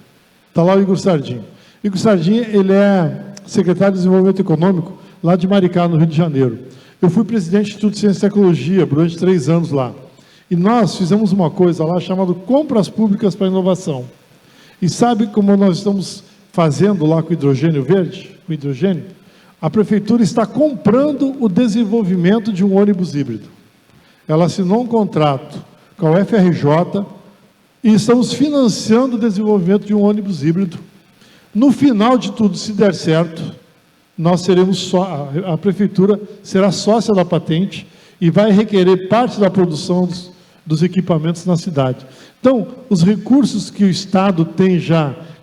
Está lá o Igor Sardinha. Igor Sardinha, ele é secretário de Desenvolvimento Econômico lá de Maricá, no Rio de Janeiro. Eu fui presidente do Instituto de Ciência e Tecnologia durante 3 anos lá. E nós fizemos uma coisa lá chamada Compras Públicas para Inovação. E sabe como nós estamos fazendo lá com o hidrogênio verde? Com o hidrogênio? A prefeitura está comprando o desenvolvimento de um ônibus híbrido. Ela assinou um contrato com a UFRJ e estamos financiando o desenvolvimento de um ônibus híbrido. No final de tudo, se der certo, nós seremos a prefeitura será sócia da patente e vai requerer parte da produção dos equipamentos na cidade. Então, os recursos que o Estado tem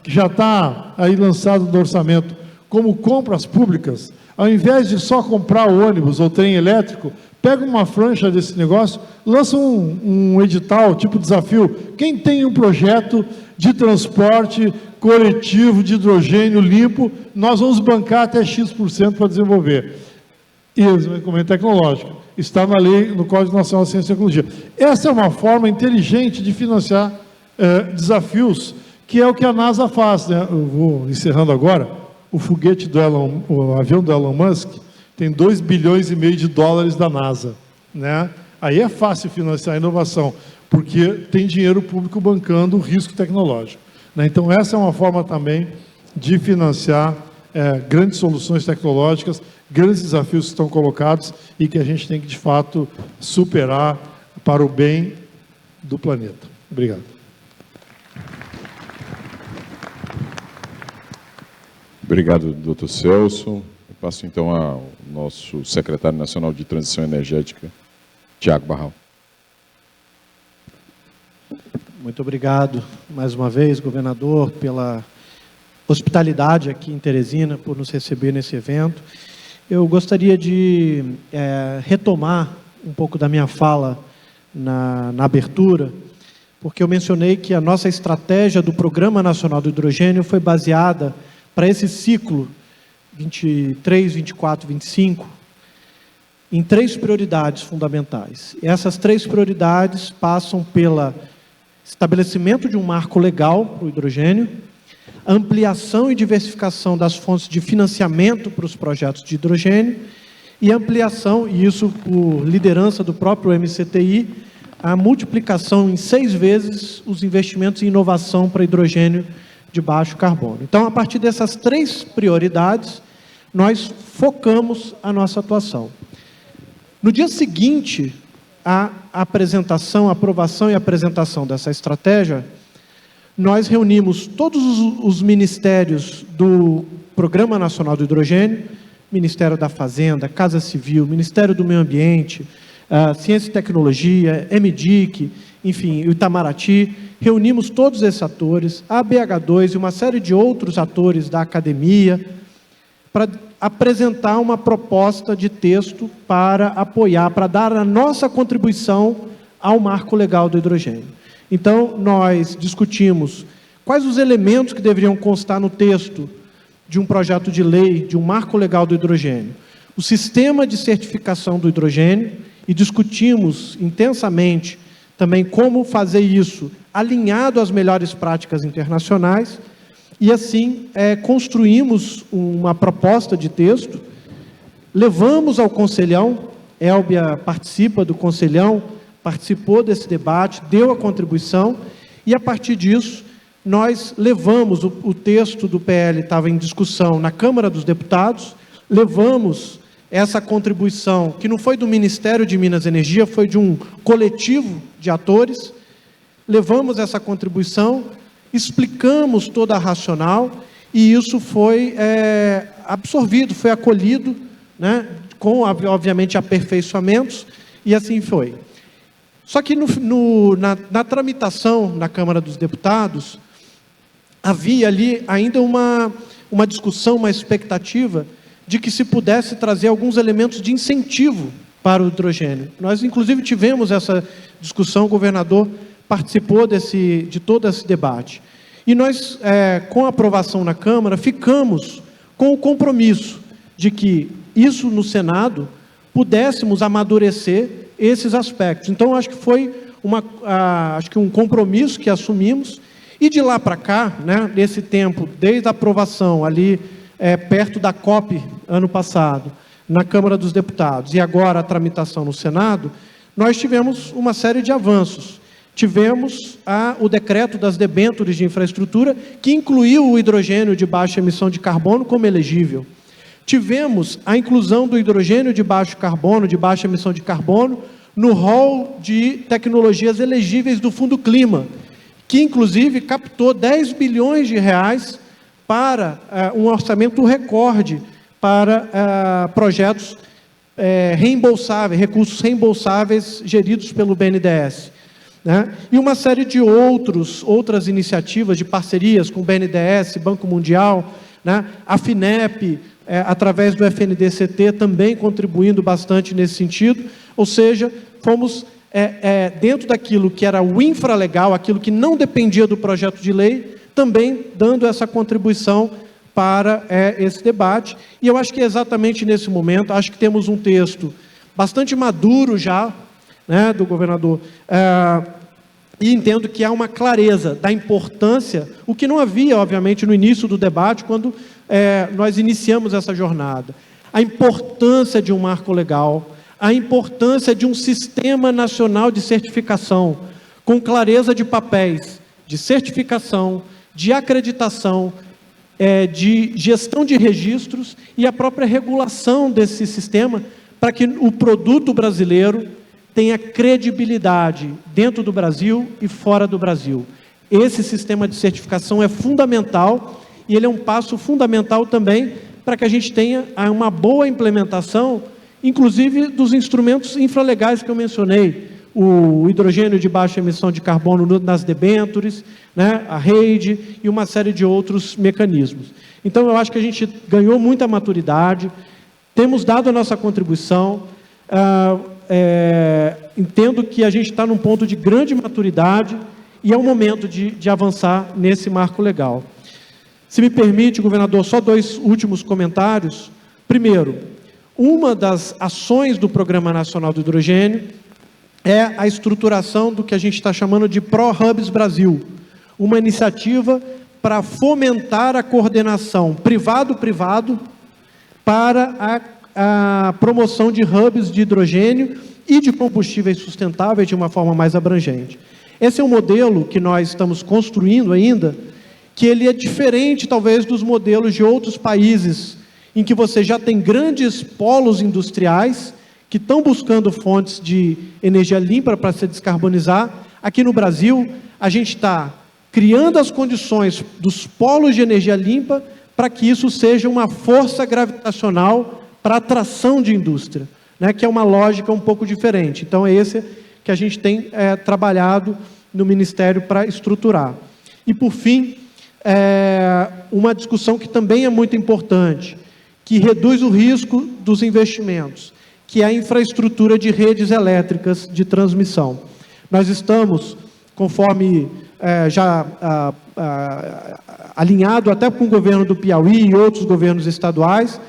que já está aí lançado no orçamento, como compras públicas, ao invés de só comprar o ônibus ou trem elétrico, pega uma franja desse negócio, lança um edital, tipo desafio. Quem tem um projeto de transporte coletivo de hidrogênio limpo, nós vamos bancar até X% para desenvolver. E desenvolvimento tecnológico. Está na lei, no Código Nacional de Ciência e Tecnologia. Essa é uma forma inteligente de financiar desafios, que é o que a NASA faz, né? Eu vou encerrando agora. O foguete o avião do Elon Musk tem 2,5 bilhões da NASA, né? Aí é fácil financiar a inovação, porque tem dinheiro público bancando o risco tecnológico, né? Então, essa é uma forma também de financiar grandes soluções tecnológicas, grandes desafios que estão colocados e que a gente tem que, de fato, superar para o bem do planeta. Obrigado. Obrigado, doutor Celso. Eu passo, então, ao nosso secretário nacional de Transição Energética, Tiago Barral. Muito obrigado, mais uma vez, governador, pela hospitalidade aqui em Teresina, por nos receber nesse evento. Eu gostaria de retomar um pouco da minha fala na abertura, porque eu mencionei que a nossa estratégia do Programa Nacional do Hidrogênio foi baseada para esse ciclo 23, 24, 25, em 3 prioridades fundamentais. E essas 3 prioridades passam pelo estabelecimento de um marco legal para o hidrogênio, ampliação e diversificação das fontes de financiamento para os projetos de hidrogênio e ampliação, e isso por liderança do próprio MCTI, a multiplicação em 6 vezes os investimentos em inovação para hidrogênio de baixo carbono. Então, a partir dessas 3 prioridades, nós focamos a nossa atuação. No dia seguinte à apresentação, aprovação e apresentação dessa estratégia, nós reunimos todos os ministérios do Programa Nacional do Hidrogênio, Ministério da Fazenda, Casa Civil, Ministério do Meio Ambiente, Ciência e Tecnologia, MDIC, enfim, o Itamaraty. Reunimos todos esses atores, a BH2 e uma série de outros atores da academia, para apresentar uma proposta de texto para apoiar, para dar a nossa contribuição ao marco legal do hidrogênio. Então, nós discutimos quais os elementos que deveriam constar no texto de um projeto de lei, de um marco legal do hidrogênio. O sistema de certificação do hidrogênio, e discutimos intensamente também como fazer isso alinhado às melhores práticas internacionais, e assim construímos uma proposta de texto, levamos ao Conselhão, Elbia participa do Conselhão, participou desse debate, deu a contribuição, e a partir disso nós levamos, o texto do PL estava em discussão na Câmara dos Deputados, levamos essa contribuição, que não foi do Ministério de Minas e Energia, foi de um coletivo de atores, levamos essa contribuição, explicamos toda a racional, e isso foi absorvido, foi acolhido, né, com, obviamente, aperfeiçoamentos, e assim foi. Só que na tramitação na Câmara dos Deputados, havia ali ainda uma discussão, uma expectativa de que se pudesse trazer alguns elementos de incentivo para o hidrogênio. Nós, inclusive, tivemos essa discussão, o governador participou de todo esse debate. E nós, com a aprovação na Câmara, ficamos com o compromisso de que isso no Senado pudéssemos amadurecer esses aspectos. Então, acho que foi um compromisso que assumimos, e de lá para cá, né, nesse tempo, desde a aprovação ali, perto da COP, ano passado, na Câmara dos Deputados, e agora a tramitação no Senado, nós tivemos uma série de avanços. Tivemos o decreto das debêntures de infraestrutura, que incluiu o hidrogênio de baixa emissão de carbono como elegível. Tivemos a inclusão do hidrogênio de baixo carbono, de baixa emissão de carbono, no rol de tecnologias elegíveis do Fundo Clima, que inclusive captou 10 bilhões de reais para um orçamento recorde para projetos reembolsáveis, recursos reembolsáveis geridos pelo BNDES. Né? E uma série de outras iniciativas de parcerias com o BNDES, Banco Mundial, né? A FINEP, através do FNDCT, também contribuindo bastante nesse sentido. Ou seja, fomos dentro daquilo que era o infralegal, aquilo que não dependia do projeto de lei, também dando essa contribuição para esse debate. E eu acho que exatamente nesse momento, acho que temos um texto bastante maduro já, né, do governador, e entendo que há uma clareza da importância, o que não havia, obviamente, no início do debate, quando nós iniciamos essa jornada. A importância de um marco legal, a importância de um sistema nacional de certificação, com clareza de papéis, de certificação, de acreditação, de gestão de registros e a própria regulação desse sistema, para que o produto brasileiro tenha credibilidade dentro do Brasil e fora do Brasil. Esse sistema de certificação é fundamental, e ele é um passo fundamental também para que a gente tenha uma boa implementação, inclusive dos instrumentos infralegais que eu mencionei, o hidrogênio de baixa emissão de carbono nas debêntures, né, a rede e uma série de outros mecanismos. Então, eu acho que a gente ganhou muita maturidade, temos dado a nossa contribuição, entendo que a gente está num ponto de grande maturidade e é o momento de avançar nesse marco legal. Se me permite, governador, só 2 últimos comentários. Primeiro, uma das ações do Programa Nacional do Hidrogênio é a estruturação do que a gente está chamando de ProHubs Brasil, uma iniciativa para fomentar a coordenação privado-privado para a promoção de hubs de hidrogênio e de combustíveis sustentáveis de uma forma mais abrangente. Esse é um modelo que nós estamos construindo ainda, que ele é diferente, talvez, dos modelos de outros países, em que você já tem grandes polos industriais que estão buscando fontes de energia limpa para se descarbonizar. Aqui no Brasil, a gente está criando as condições dos polos de energia limpa para que isso seja uma força gravitacional para a atração de indústria, né, que é uma lógica um pouco diferente. Então, é esse que a gente tem trabalhado no Ministério para estruturar. E, por fim, uma discussão que também é muito importante, que reduz o risco dos investimentos, que é a infraestrutura de redes elétricas de transmissão. Nós estamos, conforme já alinhado até com o governo do Piauí e outros governos estaduais,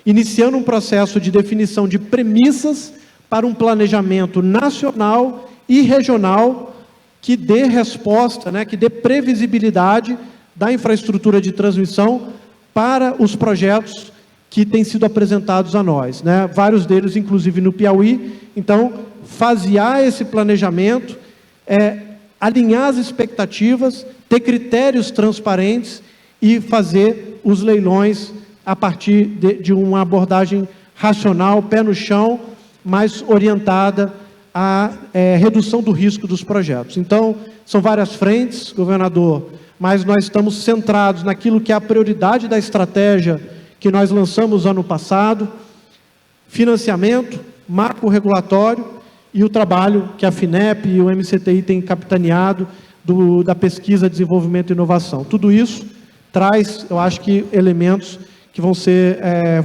iniciando um processo de definição de premissas para um planejamento nacional e regional que dê resposta, né, que dê previsibilidade da infraestrutura de transmissão para os projetos que têm sido apresentados a nós, né? Vários deles, inclusive, no Piauí. Então, fasear esse planejamento, alinhar as expectativas, ter critérios transparentes e fazer os leilões a partir de uma abordagem racional, pé no chão, mais orientada à redução do risco dos projetos. Então, são várias frentes, governador, mas nós estamos centrados naquilo que é a prioridade da estratégia que nós lançamos ano passado: financiamento, marco regulatório e o trabalho que a FINEP e o MCTI têm capitaneado da pesquisa, desenvolvimento e inovação. Tudo isso traz, eu acho que, elementos que vão ser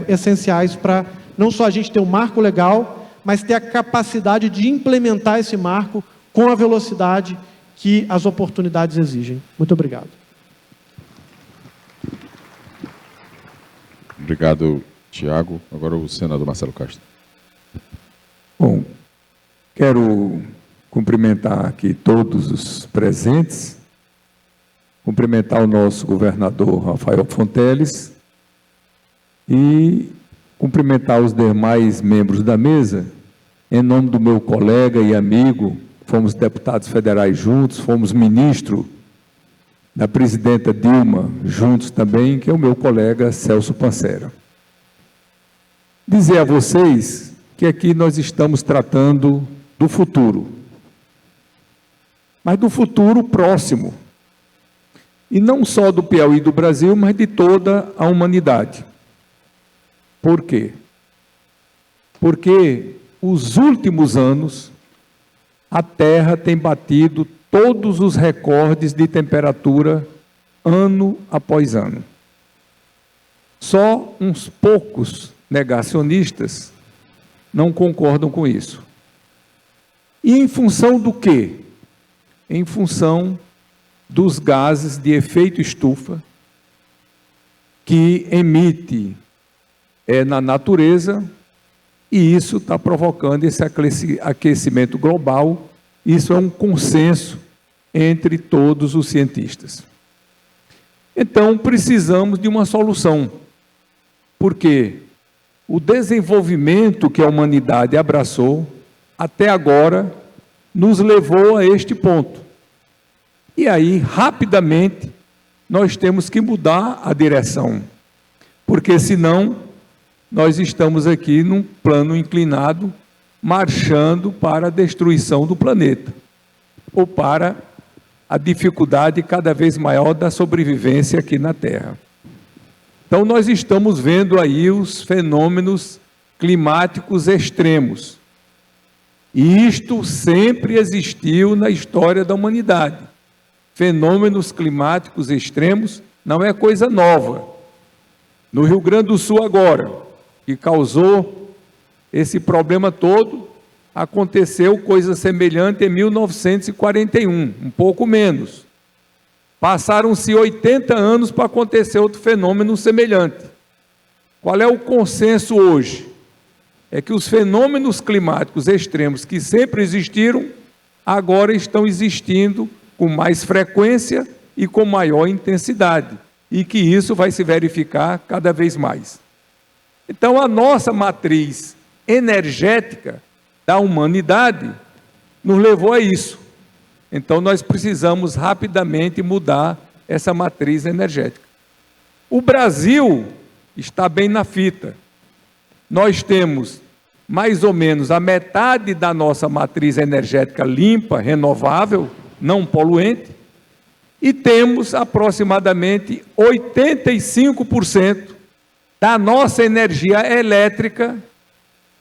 essenciais para não só a gente ter um marco legal, mas ter a capacidade de implementar esse marco com a velocidade que as oportunidades exigem. Muito obrigado. Obrigado, Tiago. Agora o senador Marcelo Castro. Bom, quero cumprimentar aqui todos os presentes, cumprimentar o nosso governador Rafael Fonteles e cumprimentar os demais membros da mesa, em nome do meu colega e amigo, fomos deputados federais juntos, fomos ministro da presidenta Dilma juntos também, que é o meu colega Celso Pancera. Dizer a vocês que aqui nós estamos tratando do futuro, mas do futuro próximo, e não só do Piauí e do Brasil, mas de toda a humanidade. Por quê? Porque os últimos anos a Terra tem batido todos os recordes de temperatura ano após ano. Só uns poucos negacionistas não concordam com isso. E em função do quê? Em função dos gases de efeito estufa que emite na natureza, e isso está provocando esse aquecimento global. Isso é um consenso entre todos os cientistas. Então, precisamos de uma solução, porque o desenvolvimento que a humanidade abraçou, até agora, nos levou a este ponto. E aí, rapidamente, nós temos que mudar a direção, porque senão nós estamos aqui num plano inclinado, marchando para a destruição do planeta, ou para a dificuldade cada vez maior da sobrevivência aqui na Terra. Então, nós estamos vendo aí os fenômenos climáticos extremos. E isto sempre existiu na história da humanidade. Fenômenos climáticos extremos não é coisa nova. No Rio Grande do Sul agora, que causou esse problema todo, aconteceu coisa semelhante em 1941, um pouco menos. Passaram-se 80 anos para acontecer outro fenômeno semelhante. Qual é o consenso hoje? É que os fenômenos climáticos extremos que sempre existiram, agora estão existindo com mais frequência e com maior intensidade, e que isso vai se verificar cada vez mais. Então, a nossa matriz energética da humanidade nos levou a isso. Então, nós precisamos rapidamente mudar essa matriz energética. O Brasil está bem na fita. Nós temos mais ou menos a metade da nossa matriz energética limpa, renovável, não poluente, e temos aproximadamente 85% da nossa energia elétrica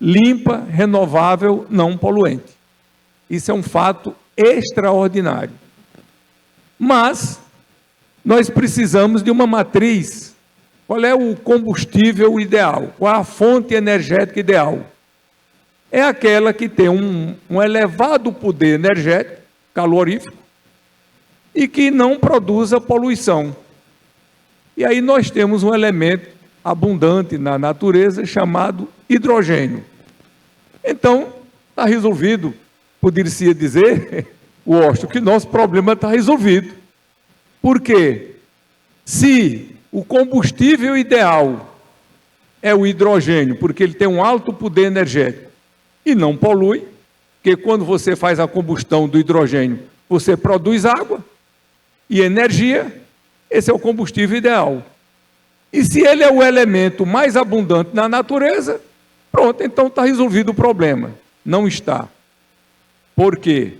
limpa, renovável, não poluente. Isso é um fato extraordinário. Mas nós precisamos de uma matriz. Qual é o combustível ideal? Qual é a fonte energética ideal? É aquela que tem um elevado poder energético, calorífico, e que não produza poluição. E aí nós temos um elemento abundante na natureza chamado hidrogênio. Então, está resolvido. Poderia dizer, Washington, que nosso problema está resolvido. Por quê? Se o combustível ideal é o hidrogênio, porque ele tem um alto poder energético e não polui, porque quando você faz a combustão do hidrogênio, você produz água e energia, esse é o combustível ideal. E se ele é o elemento mais abundante na natureza, pronto, então está resolvido o problema. Não está. Por quê?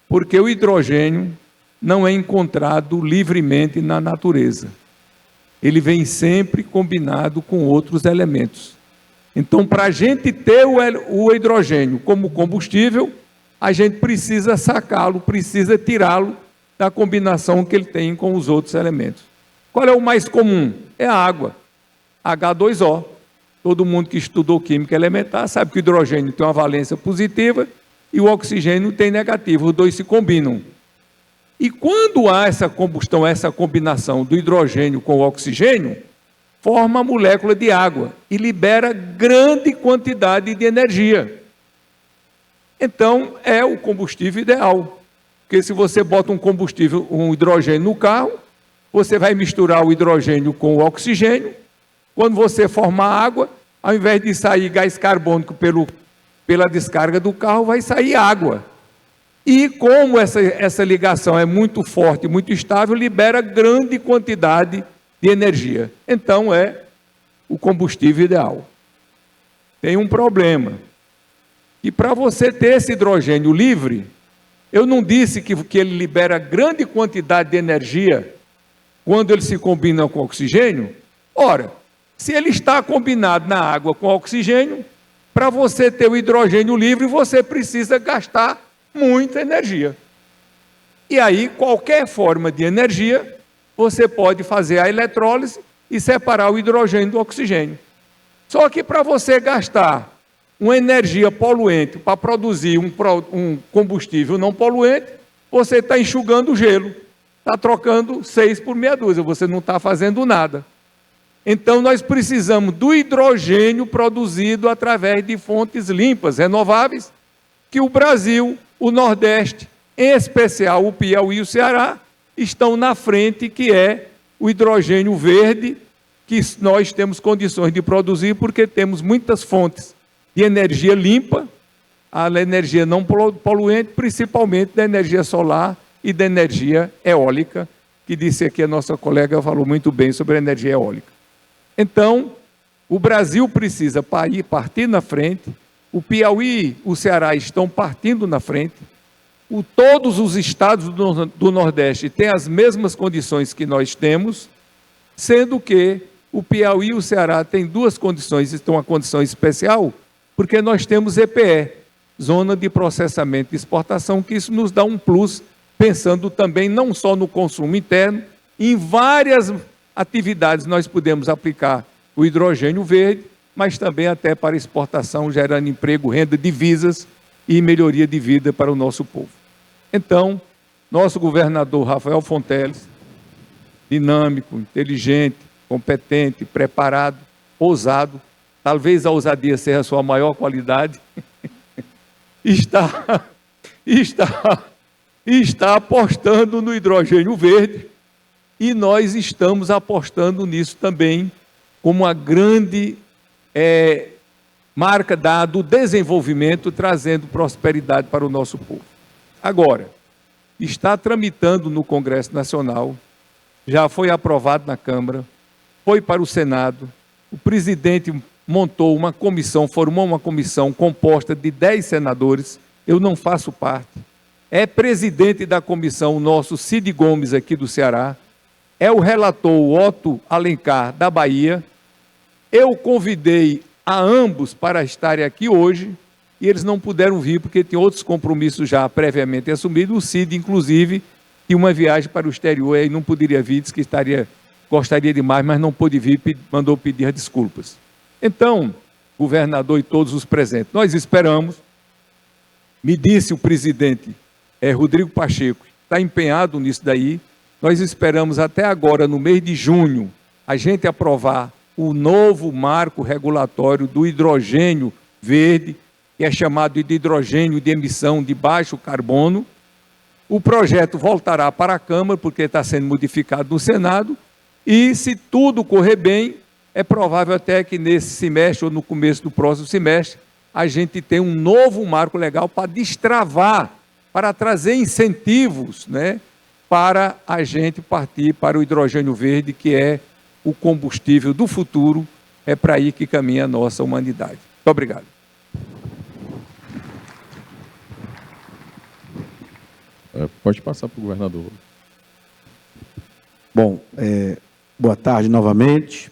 Porque o hidrogênio não é encontrado livremente na natureza. Ele vem sempre combinado com outros elementos. Então, para a gente ter o hidrogênio como combustível, a gente precisa sacá-lo, precisa tirá-lo da combinação que ele tem com os outros elementos. Qual é o mais comum? É a água, H2O. Todo mundo que estudou química elementar sabe que o hidrogênio tem uma valência positiva e o oxigênio tem negativo, os dois se combinam. E quando há essa combustão, essa combinação do hidrogênio com o oxigênio, forma a molécula de água e libera grande quantidade de energia. Então, é o combustível ideal. Porque se você bota um hidrogênio no carro, você vai misturar o hidrogênio com o oxigênio. Quando você formar água, ao invés de sair gás carbônico pela descarga do carro, vai sair água. E como essa ligação é muito forte, muito estável, libera grande quantidade de energia. Então, é o combustível ideal. Tem um problema. E para você ter esse hidrogênio livre, eu não disse que ele libera grande quantidade de energia quando ele se combina com oxigênio? Ora, se ele está combinado na água com oxigênio, para você ter o hidrogênio livre, você precisa gastar muita energia. E aí, qualquer forma de energia, você pode fazer a eletrólise e separar o hidrogênio do oxigênio. Só que para você gastar uma energia poluente para produzir um combustível não poluente, você está enxugando o gelo, está trocando 6 por meia dúzia, você não está fazendo nada. Então, nós precisamos do hidrogênio produzido através de fontes limpas, renováveis, que o Brasil, o Nordeste, em especial o Piauí e o Ceará, estão na frente, que é o hidrogênio verde, que nós temos condições de produzir, porque temos muitas fontes de energia limpa, a energia não poluente, principalmente da energia solar e da energia eólica, que disse aqui a nossa colega, falou muito bem sobre a energia eólica. Então, o Brasil precisa partir na frente, o Piauí, o Ceará estão partindo na frente, todos os estados do Nordeste têm as mesmas condições que nós temos, sendo que o Piauí e o Ceará têm duas condições, estão uma condição especial, porque nós temos EPE, Zona de Processamento e Exportação, que isso nos dá um plus, pensando também não só no consumo interno, em várias atividades nós podemos aplicar o hidrogênio verde, mas também até para exportação, gerando emprego, renda, divisas e melhoria de vida para o nosso povo. Então, nosso governador Rafael Fonteles, dinâmico, inteligente, competente, preparado, ousado, talvez a ousadia seja a sua maior qualidade, está apostando no hidrogênio verde, e nós estamos apostando nisso também como uma grande marca do desenvolvimento, trazendo prosperidade para o nosso povo. Agora, está tramitando no Congresso Nacional, já foi aprovado na Câmara, foi para o Senado, o presidente montou uma comissão, formou uma comissão composta de 10 senadores, eu não faço parte, é presidente da comissão o nosso Cid Gomes aqui do Ceará, é o relator Otto Alencar da Bahia, eu convidei a ambos para estarem aqui hoje, e eles não puderam vir porque tinham outros compromissos já previamente assumidos, o Cid, inclusive, tinha uma viagem para o exterior e não poderia vir, disse que gostaria demais, mas não pôde vir, mandou pedir desculpas. Então, governador e todos os presentes, nós esperamos, me disse o presidente Rodrigo Pacheco, está empenhado nisso daí, nós esperamos até agora, no mês de junho, a gente aprovar o novo marco regulatório do hidrogênio verde, que é chamado de hidrogênio de emissão de baixo carbono. O projeto voltará para a Câmara, porque está sendo modificado no Senado, e se tudo correr bem, é provável até que nesse semestre ou no começo do próximo semestre, a gente tenha um novo marco legal para destravar, para trazer incentivos, né, para a gente partir para o hidrogênio verde, que é o combustível do futuro, é para aí que caminha a nossa humanidade. Muito obrigado. Pode passar para o governador. Bom, boa tarde novamente.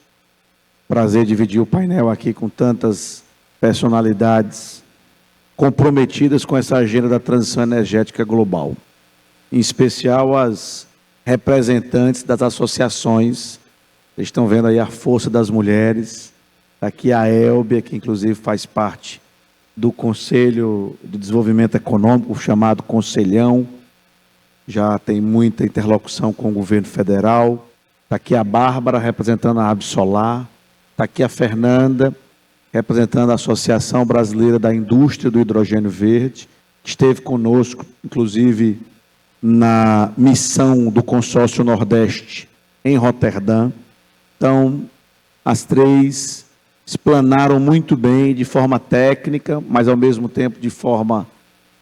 Prazer dividir o painel aqui com tantas personalidades comprometidas com essa agenda da transição energética global. Em especial as representantes das associações. Vocês estão vendo aí a força das mulheres. Está aqui a Elbia, que inclusive faz parte do Conselho de Desenvolvimento Econômico, chamado Conselhão. Já tem muita interlocução com o governo federal. Está aqui a Bárbara, representando a Absolar. Está aqui a Fernanda, representando a Associação Brasileira da Indústria do Hidrogênio Verde, que esteve conosco, inclusive, na missão do Consórcio Nordeste em Roterdã. Então, as três explanaram muito bem, de forma técnica, mas ao mesmo tempo de forma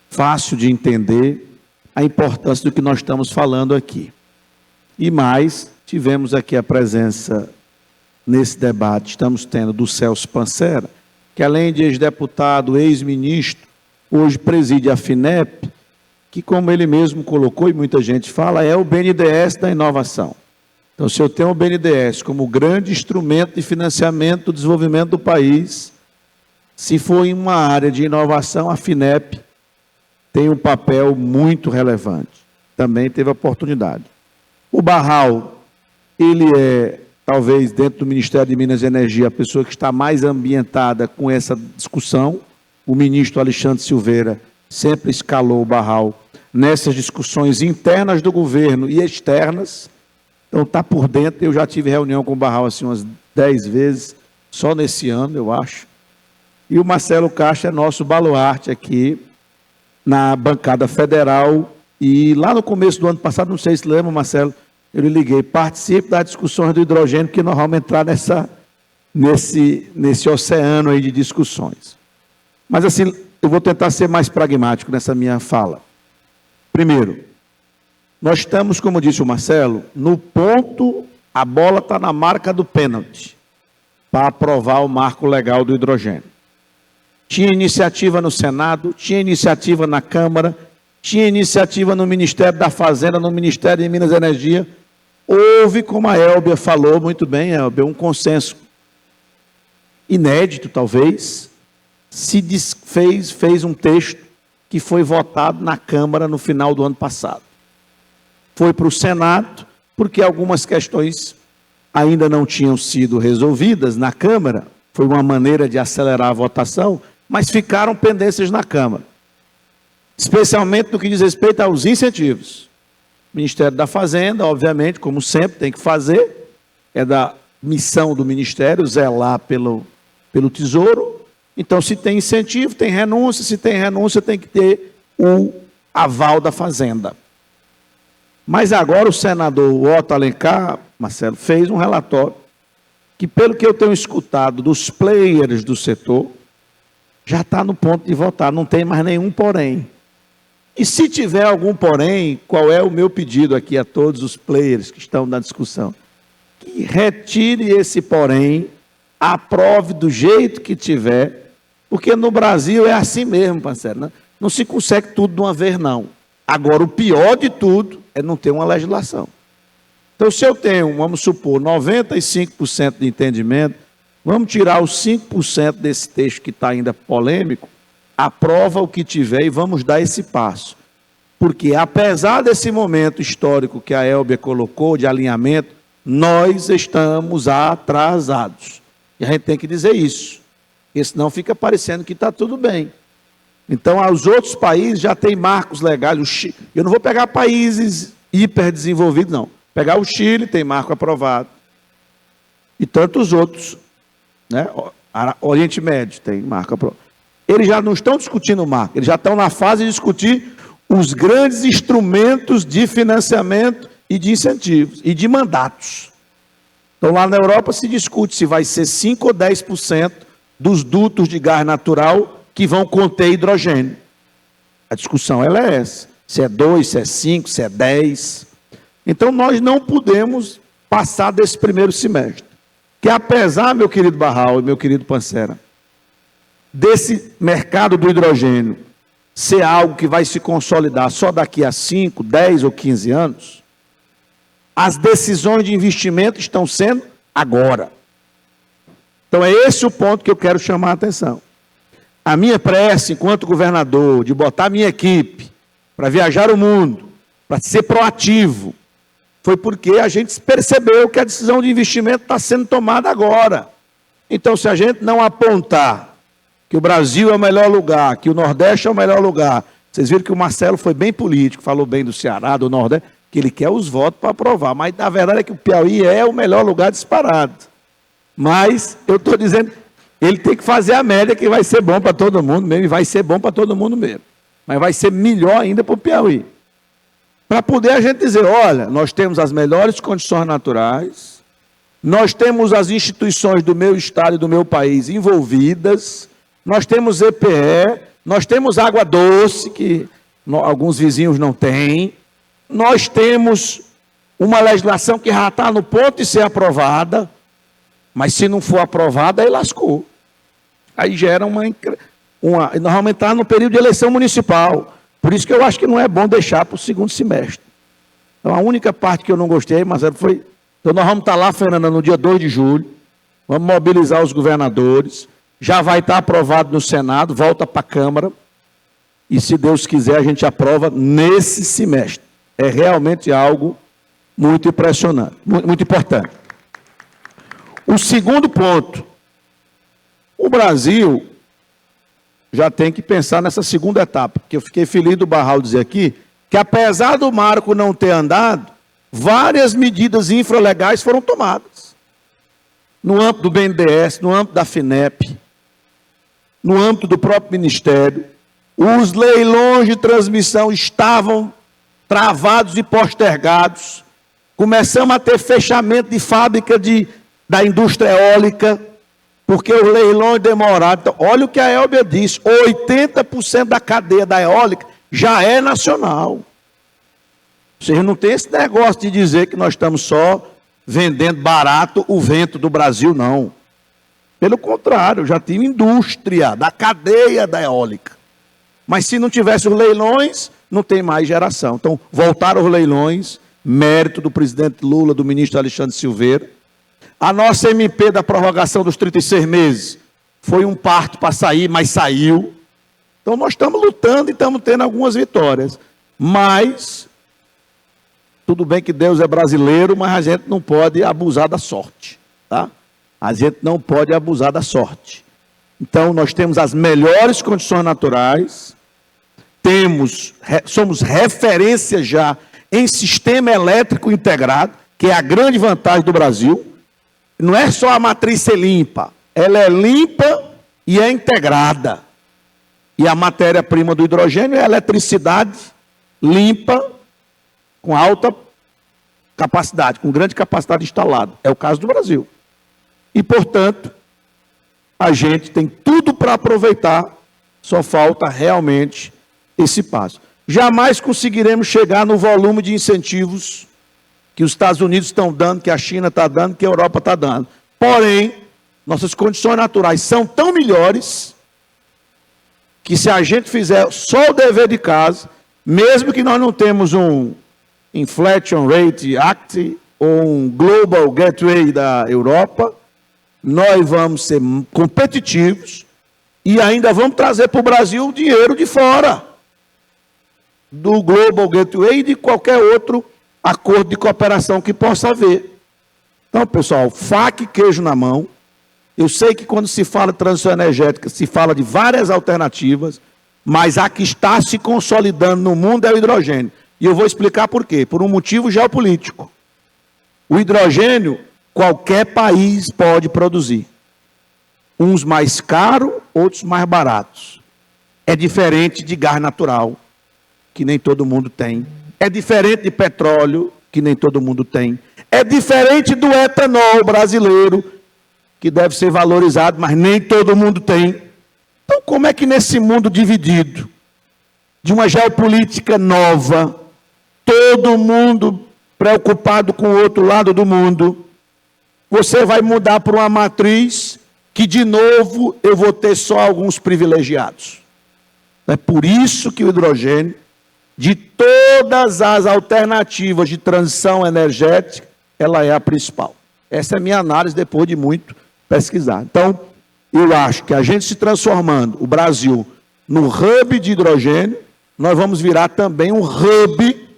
fácil de entender, a importância do que nós estamos falando aqui. E mais, tivemos aqui a presença nesse debate, estamos tendo do Celso Pancera, que além de ex-deputado, ex-ministro, hoje preside a FINEP, que como ele mesmo colocou, e muita gente fala, é o BNDES da inovação. Então, se eu tenho o BNDES como grande instrumento de financiamento do desenvolvimento do país, se for em uma área de inovação, a FINEP tem um papel muito relevante. Também teve a oportunidade. O Barral, ele é, talvez, dentro do Ministério de Minas e Energia, a pessoa que está mais ambientada com essa discussão. O ministro Alexandre Silveira sempre escalou o Barral nessas discussões internas do governo e externas. Então, está por dentro. Eu já tive reunião com o Barral assim, umas 10 vezes, só nesse ano, eu acho. E o Marcelo Castro é nosso baluarte aqui na bancada federal. E lá no começo do ano passado, não sei se lembra, Marcelo, eu lhe liguei, participe das discussões do hidrogênio, que nós vamos entrar nesse oceano aí de discussões. Mas assim, eu vou tentar ser mais pragmático nessa minha fala. Primeiro, nós estamos, como disse o Marcelo, no ponto, a bola está na marca do pênalti, para aprovar o marco legal do hidrogênio. Tinha iniciativa no Senado, tinha iniciativa na Câmara, tinha iniciativa no Ministério da Fazenda, no Ministério de Minas e Energia. Houve, como a Elbia falou muito bem, Elbia, um consenso inédito, talvez, fez um texto que foi votado na Câmara no final do ano passado. Foi para o Senado, porque algumas questões ainda não tinham sido resolvidas na Câmara, foi uma maneira de acelerar a votação, mas ficaram pendências na Câmara. Especialmente no que diz respeito aos incentivos. O Ministério da Fazenda, obviamente, como sempre, tem que fazer, é da missão do Ministério zelar pelo Tesouro. Então, se tem incentivo, tem renúncia, se tem renúncia, tem que ter o aval da Fazenda. Mas agora o senador Otto Alencar, Marcelo, fez um relatório que, pelo que eu tenho escutado dos players do setor, já está no ponto de votar, não tem mais nenhum porém. E se tiver algum porém, qual é o meu pedido aqui a todos os players que estão na discussão? Que retire esse porém, aprove do jeito que tiver, porque no Brasil é assim mesmo, parceiro, né? Não se consegue tudo de uma vez, não. Agora, o pior de tudo é não ter uma legislação. Então, se eu tenho, vamos supor, 95% de entendimento, vamos tirar os 5% desse texto que está ainda polêmico, aprova o que tiver e vamos dar esse passo. Porque, apesar desse momento histórico que a Elbia colocou, de alinhamento, nós estamos atrasados. E a gente tem que dizer isso. Porque senão fica parecendo que está tudo bem. Então, os outros países já têm marcos legais. Eu não vou pegar países hiperdesenvolvidos, não. Pegar o Chile, tem marco aprovado. E tantos outros. Né? Oriente Médio tem marco aprovado. Eles já não estão discutindo o marco, eles já estão na fase de discutir os grandes instrumentos de financiamento e de incentivos e de mandatos. Então, lá na Europa se discute se vai ser 5 ou 10% dos dutos de gás natural que vão conter hidrogênio. A discussão ela é essa. Se é 2, se é 5, se é 10. Então, nós não podemos passar desse primeiro semestre. Que apesar, meu querido Barral e meu querido Pancera, desse mercado do hidrogênio ser algo que vai se consolidar só daqui a 5, 10 ou 15 anos, as decisões de investimento estão sendo agora. Então, é esse o ponto que eu quero chamar a atenção. A minha prece, enquanto governador, de botar minha equipe para viajar o mundo, para ser proativo, foi porque a gente percebeu que a decisão de investimento está sendo tomada agora. Então, se a gente não apontar que o Brasil é o melhor lugar, que o Nordeste é o melhor lugar, vocês viram que o Marcelo foi bem político, falou bem do Ceará, do Nordeste, que ele quer os votos para aprovar, mas a verdade é que o Piauí é o melhor lugar disparado. Mas, eu estou dizendo, ele tem que fazer a média que vai ser bom para todo mundo mesmo, e vai ser bom para todo mundo mesmo. Mas vai ser melhor ainda para o Piauí. Para poder a gente dizer, olha, nós temos as melhores condições naturais, nós temos as instituições do meu estado e do meu país envolvidas, nós temos EPE, nós temos água doce, que alguns vizinhos não têm, nós temos uma legislação que já está no ponto de ser aprovada, mas se não for aprovada, aí lascou. Aí gera nós vamos entrar no período de eleição municipal. Por isso que eu acho que não é bom deixar para o segundo semestre. Então, a única parte que eu não gostei, Marcelo, foi... Então, nós vamos estar lá, Fernanda, no dia 2 de julho, vamos mobilizar os governadores, já vai estar aprovado no Senado, volta para a Câmara, e se Deus quiser, a gente aprova nesse semestre. É realmente algo muito impressionante, muito importante. O segundo ponto, o Brasil já tem que pensar nessa segunda etapa, porque eu fiquei feliz do Barral dizer aqui, que apesar do marco não ter andado, várias medidas infralegais foram tomadas. No âmbito do BNDES, no âmbito da FINEP, no âmbito do próprio Ministério, os leilões de transmissão estavam travados e postergados, começamos a ter fechamento de fábrica da indústria eólica, porque os leilões demoraram. Então, olha o que a Elbia disse, 80% da cadeia da eólica já é nacional. Vocês não tem esse negócio de dizer que nós estamos só vendendo barato o vento do Brasil, não. Pelo contrário, já tinha indústria da cadeia da eólica. Mas se não tivesse os leilões, não tem mais geração. Então, voltaram os leilões, mérito do presidente Lula, do ministro Alexandre Silveira. A nossa MP da prorrogação dos 36 meses foi um parto para sair, mas saiu. Então, nós estamos lutando e estamos tendo algumas vitórias. Mas, tudo bem que Deus é brasileiro, mas a gente não pode abusar da sorte. Tá? A gente não pode abusar da sorte. Então, nós temos as melhores condições naturais, somos referência já em sistema elétrico integrado, que é a grande vantagem do Brasil. Não é só a matriz ser limpa, ela é limpa e é integrada. E a matéria-prima do hidrogênio é a eletricidade limpa, com alta capacidade, com grande capacidade instalada. É o caso do Brasil. E, portanto, a gente tem tudo para aproveitar, só falta realmente esse passo. Jamais conseguiremos chegar no volume de incentivos que os Estados Unidos estão dando, que a China está dando, que a Europa está dando. Porém, nossas condições naturais são tão melhores que se a gente fizer só o dever de casa, mesmo que nós não temos um Inflation Rate Act ou um Global Gateway da Europa, nós vamos ser competitivos e ainda vamos trazer para o Brasil dinheiro de fora do Global Gateway e de qualquer outro acordo de cooperação que possa haver. Então, pessoal, faca e queijo na mão. Eu sei que quando se fala de transição energética, se fala de várias alternativas, mas a que está se consolidando no mundo é o hidrogênio. E eu vou explicar por quê. Por um motivo geopolítico. O hidrogênio, qualquer país pode produzir. Uns mais caros, outros mais baratos. É diferente de gás natural, que nem todo mundo tem. É diferente de petróleo, que nem todo mundo tem. É diferente do etanol brasileiro, que deve ser valorizado, mas nem todo mundo tem. Então, como é que nesse mundo dividido, de uma geopolítica nova, todo mundo preocupado com o outro lado do mundo, você vai mudar para uma matriz que, de novo, eu vou ter só alguns privilegiados? É por isso que o hidrogênio, de todas as alternativas de transição energética, ela é a principal. Essa é a minha análise depois de muito pesquisar. Então, eu acho que a gente se transformando, o Brasil, no hub de hidrogênio, nós vamos virar também um hub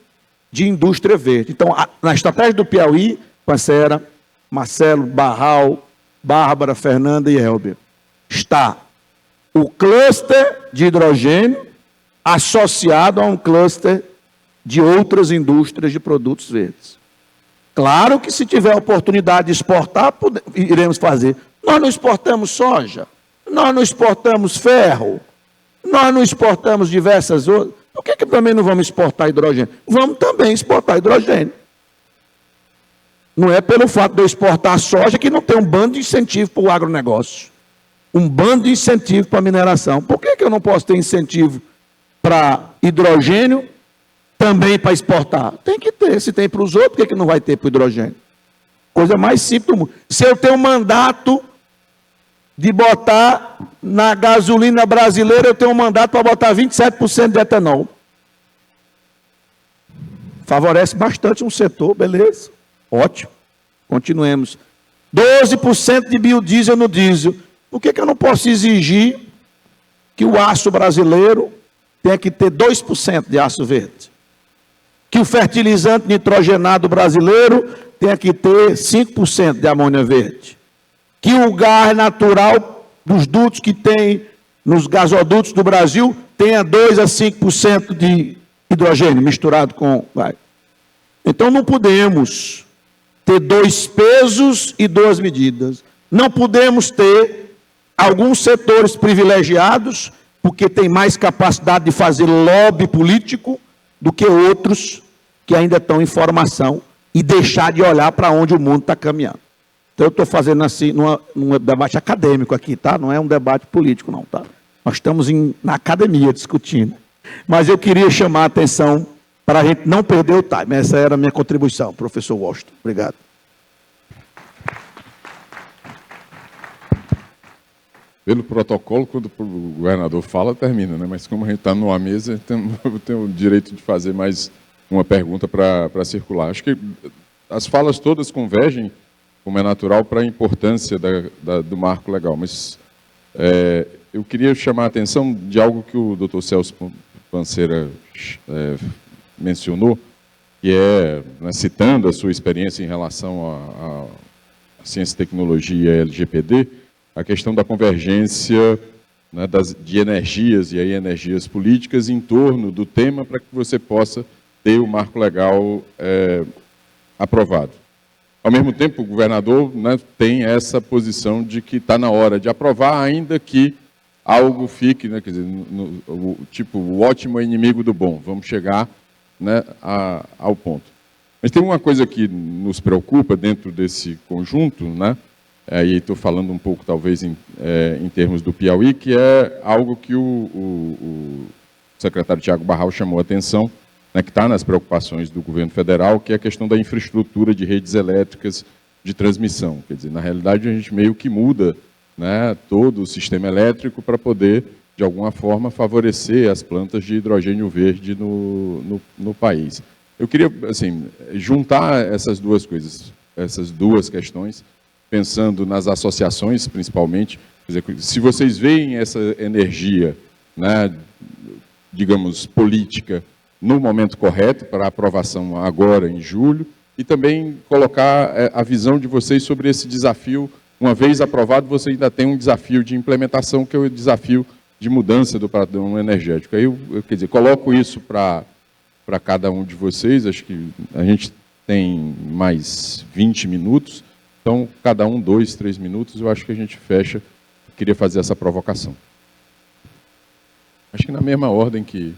de indústria verde. Então, na estratégia do Piauí, Pancera, Marcelo, Barral, Bárbara, Fernanda e Elber, está o cluster de hidrogênio associado a um cluster de outras indústrias de produtos verdes. Claro que se tiver oportunidade de exportar, iremos fazer. Nós não exportamos soja, nós não exportamos ferro, nós não exportamos diversas outras. Por que também não vamos exportar hidrogênio? Vamos também exportar hidrogênio. Não é pelo fato de eu exportar soja que não tem um bando de incentivo para o agronegócio. Um bando de incentivo para a mineração. Por que eu não posso ter incentivo para hidrogênio também para exportar? Tem que ter. Se tem para os outros, por que não vai ter para o hidrogênio? Coisa mais simples do mundo. Se eu tenho um mandato de botar na gasolina brasileira, eu tenho um mandato para botar 27% de etanol. Favorece bastante um setor, beleza. Ótimo. Continuemos. 12% de biodiesel no diesel. Por que eu não posso exigir que o aço brasileiro tenha que ter 2% de aço verde? Que o fertilizante nitrogenado brasileiro tenha que ter 5% de amônia verde? Que o gás natural dos dutos que tem nos gasodutos do Brasil tenha 2 a 5% de hidrogênio misturado com... Então não podemos ter 2 pesos e 2 medidas. Não podemos ter alguns setores privilegiados, porque tem mais capacidade de fazer lobby político do que outros que ainda estão em formação e deixar de olhar para onde o mundo está caminhando. Então eu estou fazendo assim, num debate acadêmico aqui, tá? Não é um debate político, não, tá? Nós estamos na academia discutindo. Mas eu queria chamar a atenção para a gente não perder o time. Essa era a minha contribuição, professor Washington. Obrigado. Pelo protocolo, quando o governador fala, termina, né? Mas como a gente está numa mesa, eu tenho o direito de fazer mais uma pergunta para circular. Acho que as falas todas convergem, como é natural, para a importância do marco legal. Mas eu queria chamar a atenção de algo que o Dr. Celso Pancera mencionou, que é, né, citando a sua experiência em relação à ciência e tecnologia LGPD, a questão da convergência, né, de energias e aí energias políticas em torno do tema para que você possa ter o marco legal aprovado. Ao mesmo tempo, o governador, né, tem essa posição de que está na hora de aprovar, ainda que algo fique, né, quer dizer, o ótimo é inimigo do bom. Vamos chegar, né, ao ponto. Mas tem uma coisa que nos preocupa dentro desse conjunto, né? Aí estou falando um pouco, talvez, em termos do Piauí, que é algo que o secretário Tiago Barral chamou a atenção, né, que está nas preocupações do governo federal, que é a questão da infraestrutura de redes elétricas de transmissão. Quer dizer, na realidade, a gente meio que muda, né, todo o sistema elétrico para poder, de alguma forma, favorecer as plantas de hidrogênio verde no país. Eu queria, assim, juntar essas duas coisas, essas duas questões, pensando nas associações, principalmente. Quer dizer, se vocês veem essa energia, né, digamos, política, no momento correto, para aprovação agora, em julho, e também colocar a visão de vocês sobre esse desafio. Uma vez aprovado, você ainda tem um desafio de implementação, que é o desafio de mudança do padrão energético. Aí eu quer dizer, coloco isso para cada um de vocês. Acho que a gente tem mais 20 minutos, então cada um 2, 3 minutos, eu acho que a gente fecha. Eu queria fazer essa provocação. Acho que na mesma ordem que...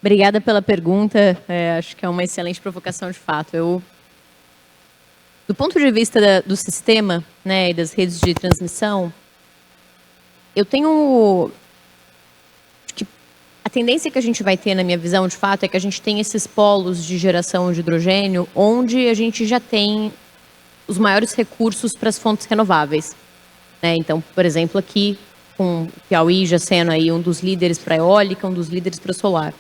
Obrigada pela pergunta, acho que é uma excelente provocação de fato. Do ponto de vista do sistema, né, e das redes de transmissão, eu tenho... que a tendência que a gente vai ter, na minha visão, de fato, é que a gente tem esses polos de geração de hidrogênio, onde a gente já tem os maiores recursos para as fontes renováveis, né? Então, por exemplo, aqui, com o Piauí já sendo aí um dos líderes para a eólica, um dos líderes para o solar.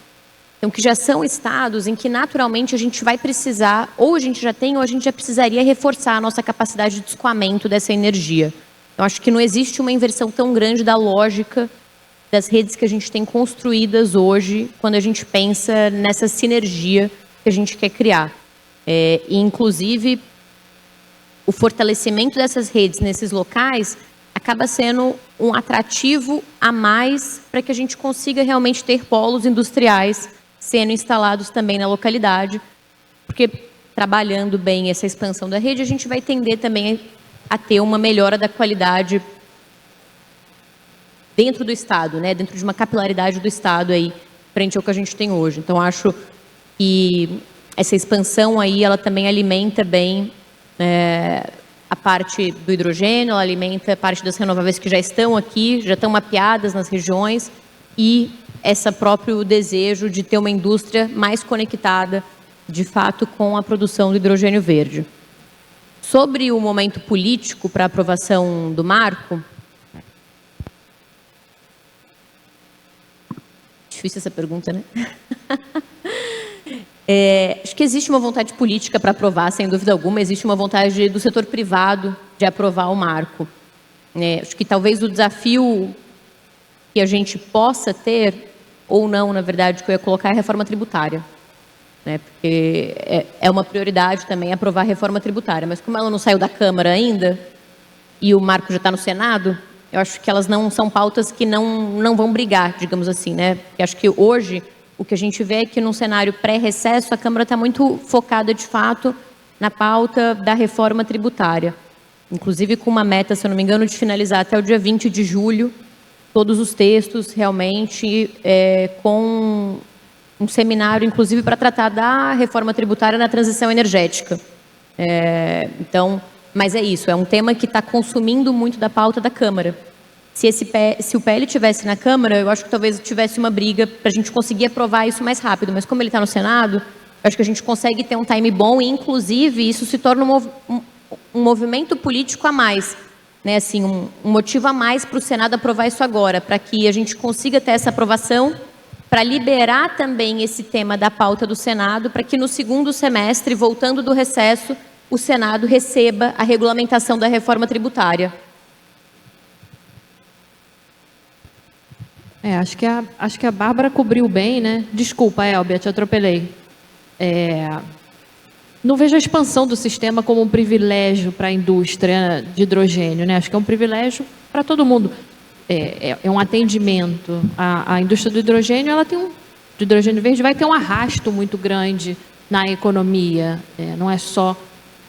Então, que já são estados em que, naturalmente, a gente vai precisar, ou a gente já tem, ou a gente já precisaria reforçar a nossa capacidade de escoamento dessa energia. Eu acho que não existe uma inversão tão grande da lógica das redes que a gente tem construídas hoje, quando a gente pensa nessa sinergia que a gente quer criar. E, inclusive, o fortalecimento dessas redes nesses locais acaba sendo um atrativo a mais para que a gente consiga realmente ter polos industriais sendo instalados também na localidade, porque trabalhando bem essa expansão da rede, a gente vai tender também a ter uma melhora da qualidade dentro do Estado, né? Dentro de uma capilaridade do Estado aí, frente ao que a gente tem hoje. Então, acho que essa expansão aí, ela também alimenta bem a parte do hidrogênio, ela alimenta a parte das renováveis que já estão aqui, já estão mapeadas nas regiões, e esse próprio desejo de ter uma indústria mais conectada, de fato, com a produção do hidrogênio verde. Sobre o momento político para aprovação do marco, difícil essa pergunta, né? Acho que existe uma vontade política para aprovar, sem dúvida alguma, existe uma vontade do setor privado de aprovar o marco. Acho que talvez o desafio que a gente possa ter, ou não, na verdade, que eu ia colocar é a reforma tributária. Porque é uma prioridade também aprovar a reforma tributária, mas como ela não saiu da Câmara ainda, e o marco já está no Senado, eu acho que elas não são pautas que não vão brigar, digamos assim, né? Porque acho que hoje o que a gente vê é que num cenário pré-recesso a Câmara está muito focada, de fato, na pauta da reforma tributária. Inclusive com uma meta, se eu não me engano, de finalizar até o dia 20 de julho todos os textos realmente com um seminário, inclusive, para tratar da reforma tributária na transição energética. Então, mas é isso, é um tema que está consumindo muito da pauta da Câmara. Se o PL tivesse na Câmara, eu acho que talvez tivesse uma briga para a gente conseguir aprovar isso mais rápido, mas como ele está no Senado, eu acho que a gente consegue ter um time bom e, inclusive, isso se torna um movimento político a mais, né? Assim, um motivo a mais para o Senado aprovar isso agora, para que a gente consiga ter essa aprovação, para liberar também esse tema da pauta do Senado, para que no segundo semestre, voltando do recesso, o Senado receba a regulamentação da reforma tributária. Acho que a Bárbara cobriu bem, né? Desculpa, Elbia, te atropelei. Não vejo a expansão do sistema como um privilégio para a indústria de hidrogênio, né? Acho que é um privilégio para todo mundo. É um atendimento. A indústria do hidrogênio, do hidrogênio verde, vai ter um arrasto muito grande na economia. Não é só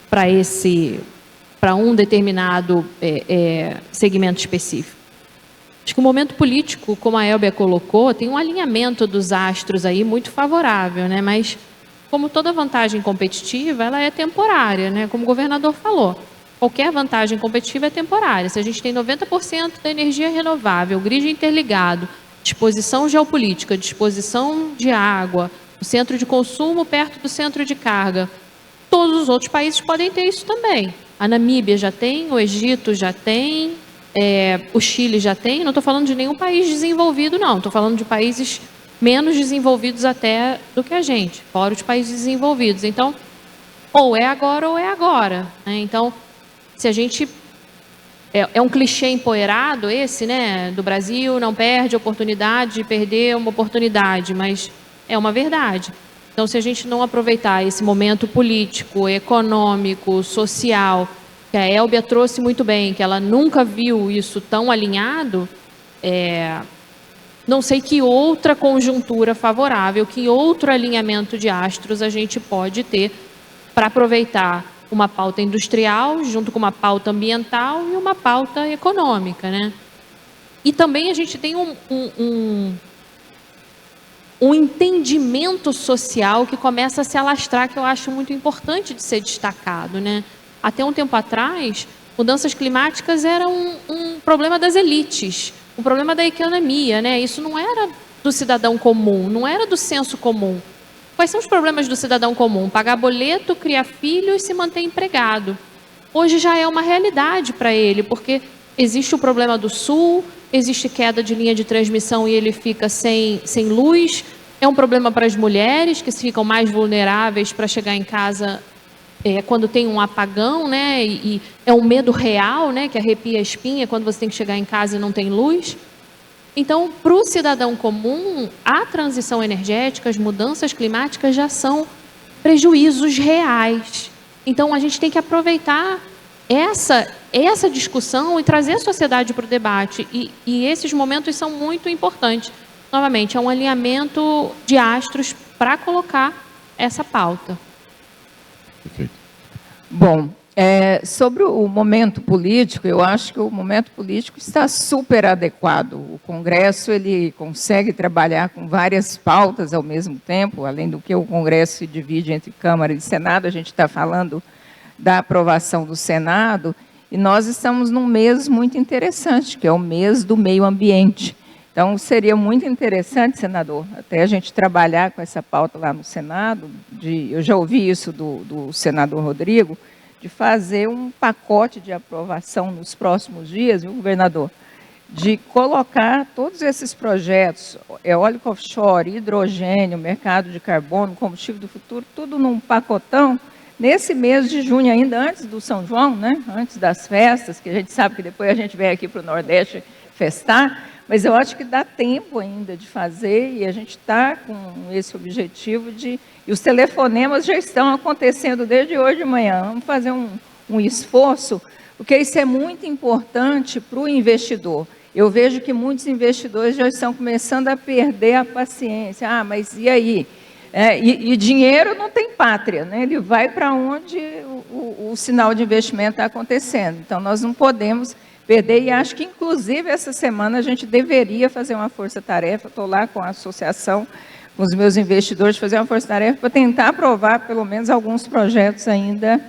para um determinado segmento específico. Acho que o momento político, como a Elbia colocou, tem um alinhamento dos astros aí muito favorável, né? Mas, como toda vantagem competitiva, ela é temporária, né? Como o governador falou, qualquer vantagem competitiva é temporária. Se a gente tem 90% da energia renovável, grid interligado, disposição geopolítica, disposição de água, o centro de consumo perto do centro de carga, todos os outros países podem ter isso também. A Namíbia já tem, o Egito já tem, o Chile já tem. Não estou falando de nenhum país desenvolvido, não. Estou falando de países menos desenvolvidos até do que a gente, fora os países desenvolvidos. Então, ou é agora ou é agora, né? Então, se a gente... É um clichê empoeirado esse, né? Do Brasil não perde a oportunidade de perder uma oportunidade, mas é uma verdade. Então, se a gente não aproveitar esse momento político, econômico, social, que a Elbia trouxe muito bem, que ela nunca viu isso tão alinhado, não sei que outra conjuntura favorável, que outro alinhamento de astros a gente pode ter para aproveitar uma pauta industrial junto com uma pauta ambiental e uma pauta econômica, né? E também a gente tem um entendimento social que começa a se alastrar, que eu acho muito importante de ser destacado, né? Até um tempo atrás, mudanças climáticas eram um problema das elites, um problema da economia, né? Isso não era do cidadão comum, não era do senso comum. Quais são os problemas do cidadão comum? Pagar boleto, criar filho e se manter empregado. Hoje já é uma realidade para ele, porque existe o problema do Sul, existe queda de linha de transmissão e ele fica sem luz. É um problema para as mulheres, que ficam mais vulneráveis para chegar em casa quando tem um apagão, né? E é um medo real, né? Que arrepia a espinha quando você tem que chegar em casa e não tem luz. Então, para o cidadão comum, a transição energética, as mudanças climáticas já são prejuízos reais. Então, a gente tem que aproveitar essa discussão e trazer a sociedade para o debate. E esses momentos são muito importantes. Novamente, é um alinhamento de astros para colocar essa pauta. Perfeito. Bom, sobre o momento político, eu acho que o momento político está super adequado. O Congresso ele consegue trabalhar com várias pautas ao mesmo tempo, além do que o Congresso se divide entre Câmara e Senado. A gente está falando da aprovação do Senado, e nós estamos num mês muito interessante, que é o mês do meio ambiente. Então, seria muito interessante, senador, até a gente trabalhar com essa pauta lá no Senado, eu já ouvi isso do senador Rodrigo, de fazer um pacote de aprovação nos próximos dias, viu, governador? De colocar todos esses projetos, eólico offshore, hidrogênio, mercado de carbono, combustível do futuro, tudo num pacotão, nesse mês de junho, ainda antes do São João, né? Antes das festas, que a gente sabe que depois a gente vem aqui para o Nordeste festar, mas eu acho que dá tempo ainda de fazer, e a gente está com esse objetivo de... E os telefonemas já estão acontecendo desde hoje de manhã. Vamos fazer um esforço, porque isso é muito importante para o investidor. Eu vejo que muitos investidores já estão começando a perder a paciência. Ah, mas e aí? E dinheiro não tem pátria, né? Ele vai para onde o sinal de investimento está acontecendo. Então, nós não podemos perder, e acho que, inclusive, essa semana a gente deveria fazer uma força-tarefa. Estou lá com a associação, com os meus investidores, fazer uma força-tarefa para tentar aprovar, pelo menos, alguns projetos ainda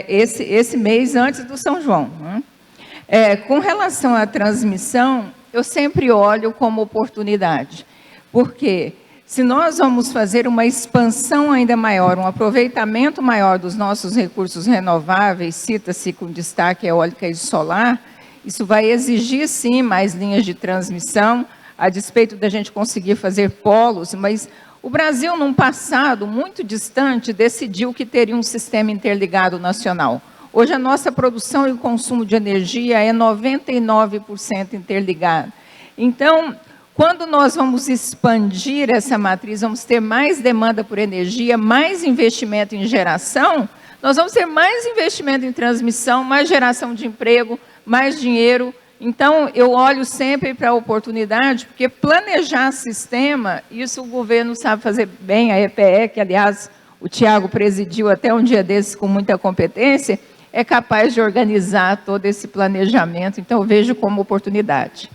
esse mês antes do São João, né? Com relação à transmissão, eu sempre olho como oportunidade, porque se nós vamos fazer uma expansão ainda maior, um aproveitamento maior dos nossos recursos renováveis, cita-se com destaque eólica e solar, isso vai exigir, sim, mais linhas de transmissão, a despeito da gente conseguir fazer polos, mas o Brasil, num passado muito distante, decidiu que teria um sistema interligado nacional. Hoje, a nossa produção e o consumo de energia é 99% interligado. Então, quando nós vamos expandir essa matriz, vamos ter mais demanda por energia, mais investimento em geração, nós vamos ter mais investimento em transmissão, mais geração de emprego, mais dinheiro. Então, eu olho sempre para a oportunidade, porque planejar sistema, isso o governo sabe fazer bem, a EPE, que, aliás, o Tiago presidiu até um dia desses com muita competência, é capaz de organizar todo esse planejamento. Então, eu vejo como oportunidade.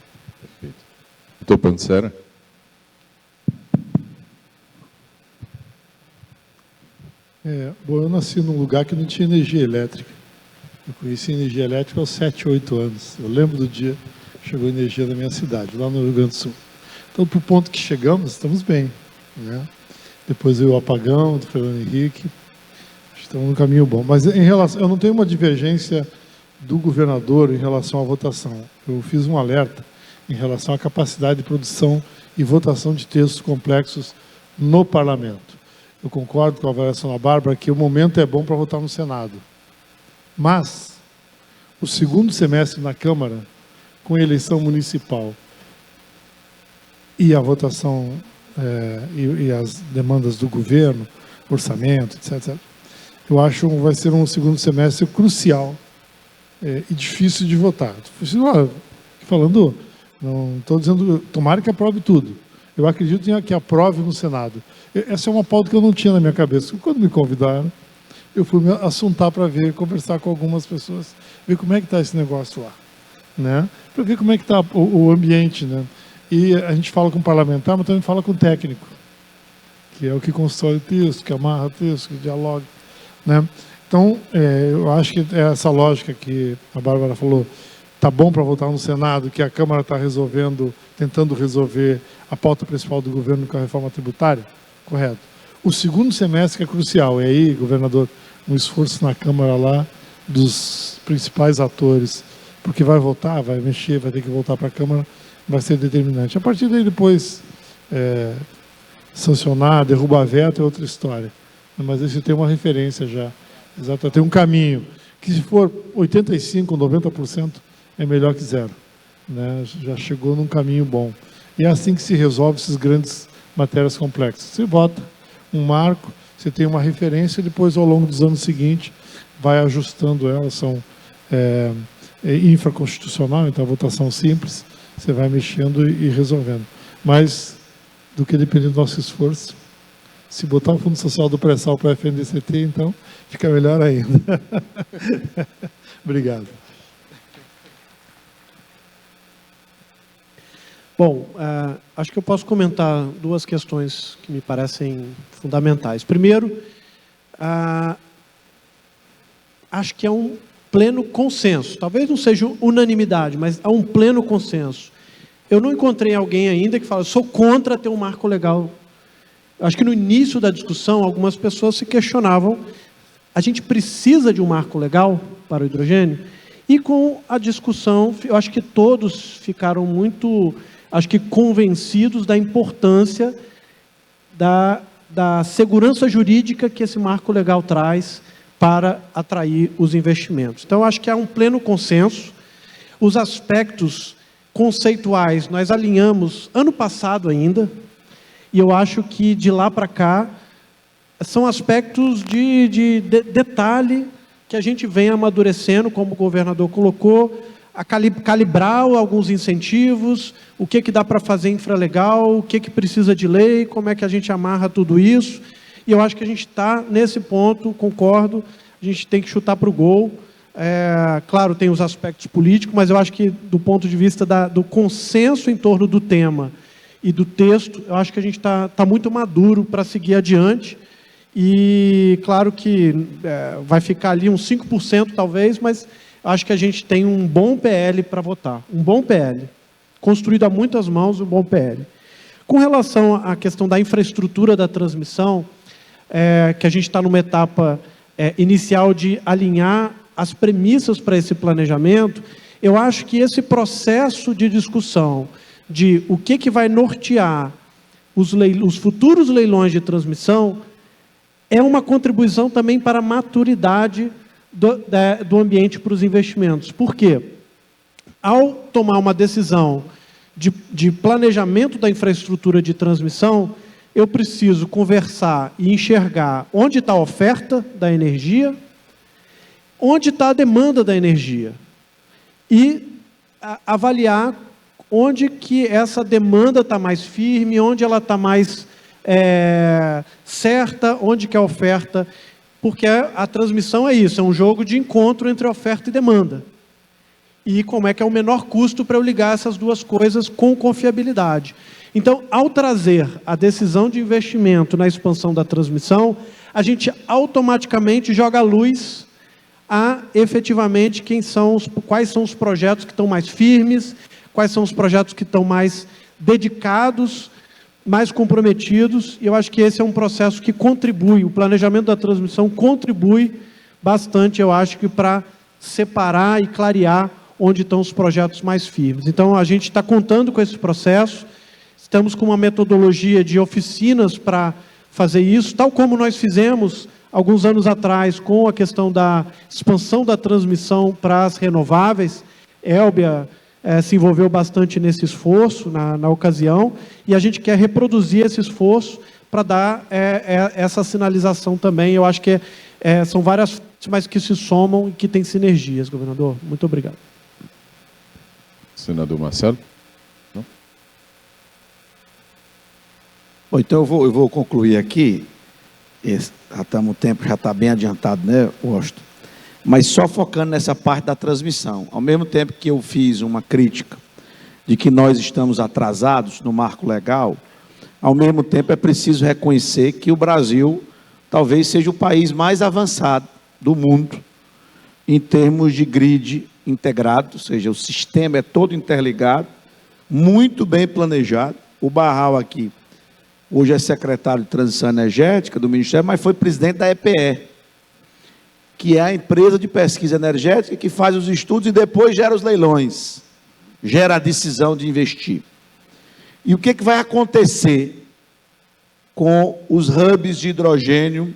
Doutor Pancera. Bom, eu nasci num lugar que não tinha energia elétrica. Eu conheci energia elétrica aos 7, 8 anos. Eu lembro do dia que chegou energia na minha cidade, lá no Rio Grande do Sul. Então, para o ponto que chegamos, estamos bem, né? Depois veio o apagão do Fernando Henrique. Estamos no caminho bom. Mas em relação, eu não tenho uma divergência do governador em relação à votação. Eu fiz um alerta em relação à capacidade de produção e votação de textos complexos no Parlamento. Eu concordo com a avaliação da Bárbara que o momento é bom para votar no Senado. Mas, o segundo semestre na Câmara, com a eleição municipal e a votação e as demandas do governo, orçamento, etc., eu acho que vai ser um segundo semestre crucial e difícil de votar. Falando... Não estou dizendo, tomara que aprove tudo. Eu acredito que aprove no Senado. Essa é uma pauta que eu não tinha na minha cabeça. Quando me convidaram, eu fui me assuntar para ver, conversar com algumas pessoas, ver como é que está esse negócio lá, né? Para ver como é que está o ambiente, né? E a gente fala com o parlamentar, mas também fala com o técnico, que é o que constrói o texto, que amarra o texto, que dialoga, né? Então, eu acho que é essa lógica que a Bárbara falou. Está bom para votar no Senado, que a Câmara está tentando resolver a pauta principal do governo com a reforma tributária? Correto. O segundo semestre que é crucial, e aí, governador, um esforço na Câmara lá dos principais atores, porque vai votar, vai mexer, vai ter que voltar para a Câmara, vai ser determinante. A partir daí, depois, sancionar, derrubar veto é outra história. Mas esse tem uma referência já, tem um caminho, que se for 85%, 90%, é melhor que zero. né? Já chegou num caminho bom. E é assim que se resolve essas grandes matérias complexas. Você bota um marco, você tem uma referência, e depois, ao longo dos anos seguintes, vai ajustando elas. São infraconstitucional, então a votação simples, você vai mexendo e resolvendo. Mas, do que depender do nosso esforço, se botar o Fundo Social do Pré-Sal para a FNDCT, então, fica melhor ainda. Obrigado. Bom, acho que eu posso comentar duas questões que me parecem fundamentais. Primeiro, acho que é um pleno consenso, talvez não seja unanimidade, mas há um pleno consenso. Eu não encontrei alguém ainda que fala, sou contra ter um marco legal. Acho que no início da discussão, algumas pessoas se questionavam, a gente precisa de um marco legal para o hidrogênio? E com a discussão, eu acho que todos ficaram muito, convencidos da importância da segurança jurídica que esse marco legal traz para atrair os investimentos. Então, eu acho que há um pleno consenso. Os aspectos conceituais nós alinhamos ano passado ainda, e eu acho que de lá para cá são aspectos de detalhe que a gente vem amadurecendo, como o governador colocou, a calibrar alguns incentivos, o que dá para fazer infralegal, o que precisa de lei, como é que a gente amarra tudo isso. E eu acho que a gente está nesse ponto, concordo, a gente tem que chutar para o gol. Claro, tem os aspectos políticos, mas eu acho que do ponto de vista do consenso em torno do tema e do texto, eu acho que a gente está muito maduro para seguir adiante. E claro que vai ficar ali uns 5% talvez, mas acho que a gente tem um bom PL para votar. Um bom PL, construído a muitas mãos, um bom PL. Com relação à questão da infraestrutura da transmissão, que a gente está numa etapa inicial de alinhar as premissas para esse planejamento, eu acho que esse processo de discussão de o que vai nortear os futuros leilões de transmissão é uma contribuição também para a maturidade do ambiente para os investimentos. Por quê? Ao tomar uma decisão de planejamento da infraestrutura de transmissão, eu preciso conversar e enxergar onde está a oferta da energia, onde está a demanda da energia, e avaliar onde que essa demanda está mais firme, onde ela está mais certa, onde que é a oferta, porque a transmissão é isso, é um jogo de encontro entre oferta e demanda. E como é que é o menor custo para eu ligar essas duas coisas com confiabilidade. Então, ao trazer a decisão de investimento na expansão da transmissão, a gente automaticamente joga a luz a, efetivamente, quais são os projetos que estão mais firmes, quais são os projetos que estão mais dedicados, mais comprometidos, e eu acho que esse é um processo que contribui, o planejamento da transmissão contribui bastante, eu acho que para separar e clarear onde estão os projetos mais firmes. Então, a gente está contando com esse processo, estamos com uma metodologia de oficinas para fazer isso, tal como nós fizemos alguns anos atrás com a questão da expansão da transmissão para as renováveis. Elbia se envolveu bastante nesse esforço na ocasião, e a gente quer reproduzir esse esforço para dar essa sinalização também. Eu acho que são várias, mas que se somam e que têm sinergias, governador. Muito obrigado. Senador Marcelo. Não? Bom, então eu vou concluir aqui. O tempo já está bem adiantado, né, Washington? Mas só focando nessa parte da transmissão. Ao mesmo tempo que eu fiz uma crítica de que nós estamos atrasados no marco legal, ao mesmo tempo é preciso reconhecer que o Brasil talvez seja o país mais avançado do mundo em termos de grid integrado, ou seja, o sistema é todo interligado, muito bem planejado. O Barral aqui, hoje é secretário de Transição Energética do Ministério, mas foi presidente da EPE, que é a empresa de pesquisa energética que faz os estudos e depois gera os leilões, gera a decisão de investir. E o que vai acontecer com os hubs de hidrogênio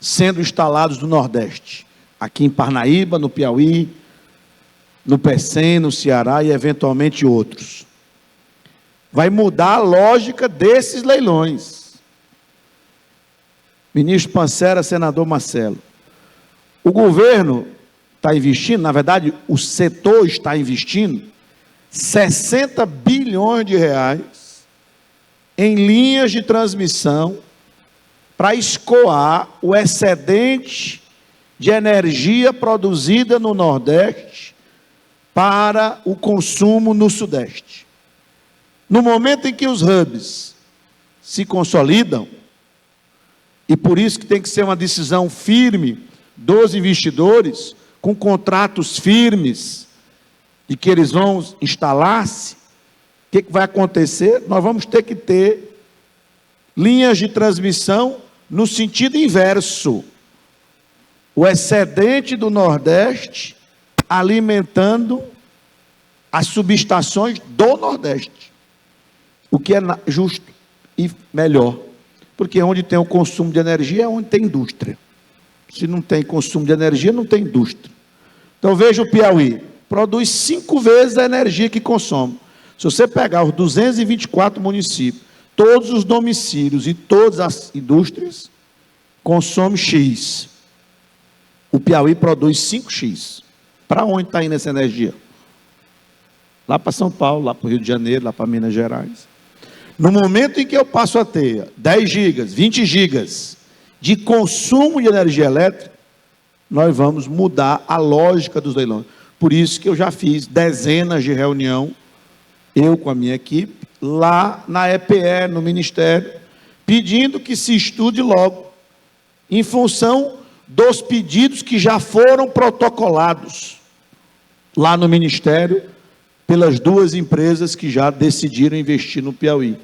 sendo instalados no Nordeste? Aqui em Parnaíba, no Piauí, no PECEM, no Ceará e eventualmente outros. Vai mudar a lógica desses leilões. Ministro Pancera, senador Marcelo, o governo está investindo, na verdade, o setor está investindo 60 bilhões de reais em linhas de transmissão para escoar o excedente de energia produzida no Nordeste para o consumo no Sudeste. No momento em que os hubs se consolidam, e por isso que tem que ser uma decisão firme dos investidores, com contratos firmes, de que eles vão instalar-se, o que vai acontecer? Nós vamos ter que ter linhas de transmissão no sentido inverso. O excedente do Nordeste alimentando as subestações do Nordeste. O que é justo e melhor. Porque onde tem o consumo de energia é onde tem indústria. Se não tem consumo de energia, não tem indústria. Então veja o Piauí, produz 5 vezes a energia que consome. Se você pegar os 224 municípios, todos os domicílios e todas as indústrias, consome X. O Piauí produz 5X. Para onde está indo essa energia? Lá para São Paulo, lá para o Rio de Janeiro, lá para Minas Gerais. No momento em que eu passo a ter 10 gigas, 20 gigas de consumo de energia elétrica, nós vamos mudar a lógica dos leilões. Por isso que eu já fiz dezenas de reuniões, eu com a minha equipe, lá na EPE, no Ministério, pedindo que se estude logo, em função dos pedidos que já foram protocolados lá no Ministério, pelas 2 empresas que já decidiram investir no Piauí.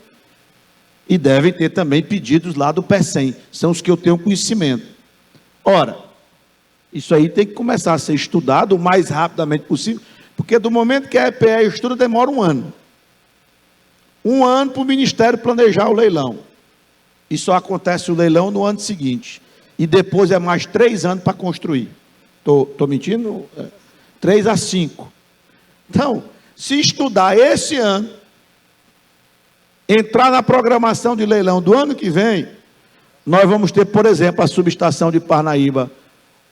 E devem ter também pedidos lá do PECEM, são os que eu tenho conhecimento. Ora, isso aí tem que começar a ser estudado o mais rapidamente possível, porque do momento que a EPE estuda, demora 1 ano. 1 ano para o Ministério planejar o leilão. E só acontece o leilão no ano seguinte. E depois é mais 3 anos para construir. Estou mentindo? 3 a 5. Então, se estudar esse ano, entrar na programação de leilão do ano que vem, nós vamos ter, por exemplo, a subestação de Parnaíba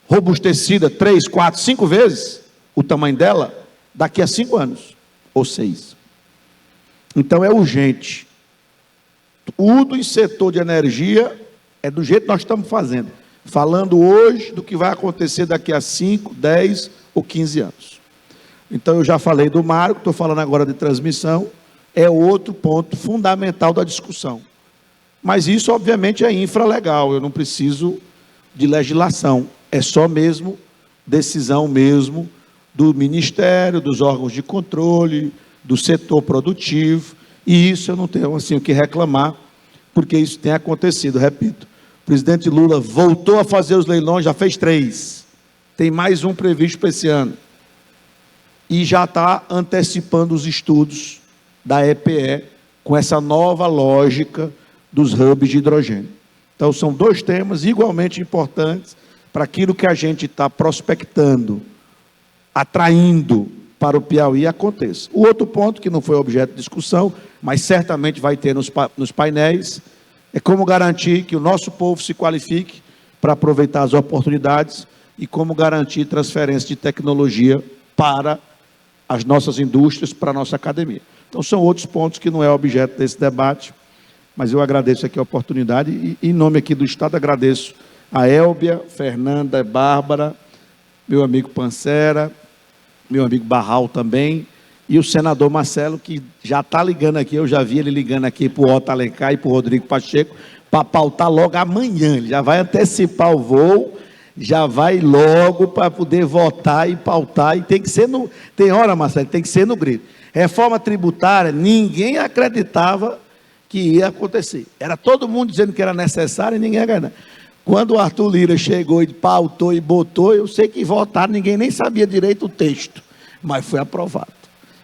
robustecida 3, 4, 5 vezes o tamanho dela, daqui a 5 anos, ou 6. Então é urgente. Tudo em setor de energia é do jeito que nós estamos fazendo. Falando hoje do que vai acontecer daqui a 5, 10 ou 15 anos. Então eu já falei do marco, estou falando agora de transmissão, é outro ponto fundamental da discussão. Mas isso obviamente é infralegal, eu não preciso de legislação, é só mesmo decisão mesmo do Ministério, dos órgãos de controle, do setor produtivo, e isso eu não tenho assim o que reclamar, porque isso tem acontecido, repito. O presidente Lula voltou a fazer os leilões, já fez 3. Tem mais um previsto para esse ano. E já está antecipando os estudos da EPE com essa nova lógica dos hubs de hidrogênio. Então, são 2 temas igualmente importantes para aquilo que a gente está prospectando, atraindo para o Piauí aconteça. O outro ponto, que não foi objeto de discussão, mas certamente vai ter nos painéis, é como garantir que o nosso povo se qualifique para aproveitar as oportunidades e como garantir transferência de tecnologia para as nossas indústrias, para a nossa academia. Então, são outros pontos que não é objeto desse debate, mas eu agradeço aqui a oportunidade e, em nome aqui do Estado, agradeço a Élbia, Fernanda, Bárbara, meu amigo Pancera, meu amigo Barral também, e o senador Marcelo, que já está ligando aqui, eu já vi ele ligando aqui para o Otto Alencar e para o Rodrigo Pacheco, para pautar logo amanhã, ele já vai antecipar o voo, já vai logo para poder votar e pautar, e tem que ser no... Tem hora, Marcelo, tem que ser no grito. Reforma tributária, ninguém acreditava que ia acontecer. Era todo mundo dizendo que era necessário e ninguém ia ganhar. Quando o Arthur Lira chegou e pautou e botou, eu sei que votaram, ninguém nem sabia direito o texto, mas foi aprovado.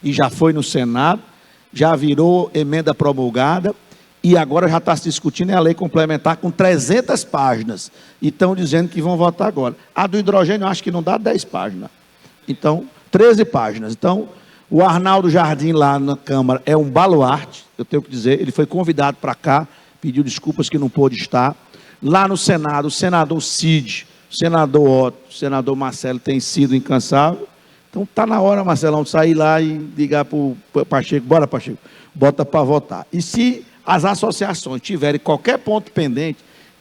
E já foi no Senado, já virou emenda promulgada, e agora já está se discutindo a lei complementar com 300 páginas. E estão dizendo que vão votar agora. A do hidrogênio, eu acho que não dá 10 páginas. Então, 13 páginas. Então, o Arnaldo Jardim lá na Câmara é um baluarte, eu tenho que dizer, ele foi convidado para cá, pediu desculpas que não pôde estar. Lá no Senado, o senador Cid, o senador Otto, o senador Marcelo tem sido incansável. Então está na hora, Marcelão, de sair lá e ligar para o Pacheco, bora Pacheco, bota para votar. E se as associações tiverem qualquer ponto pendente,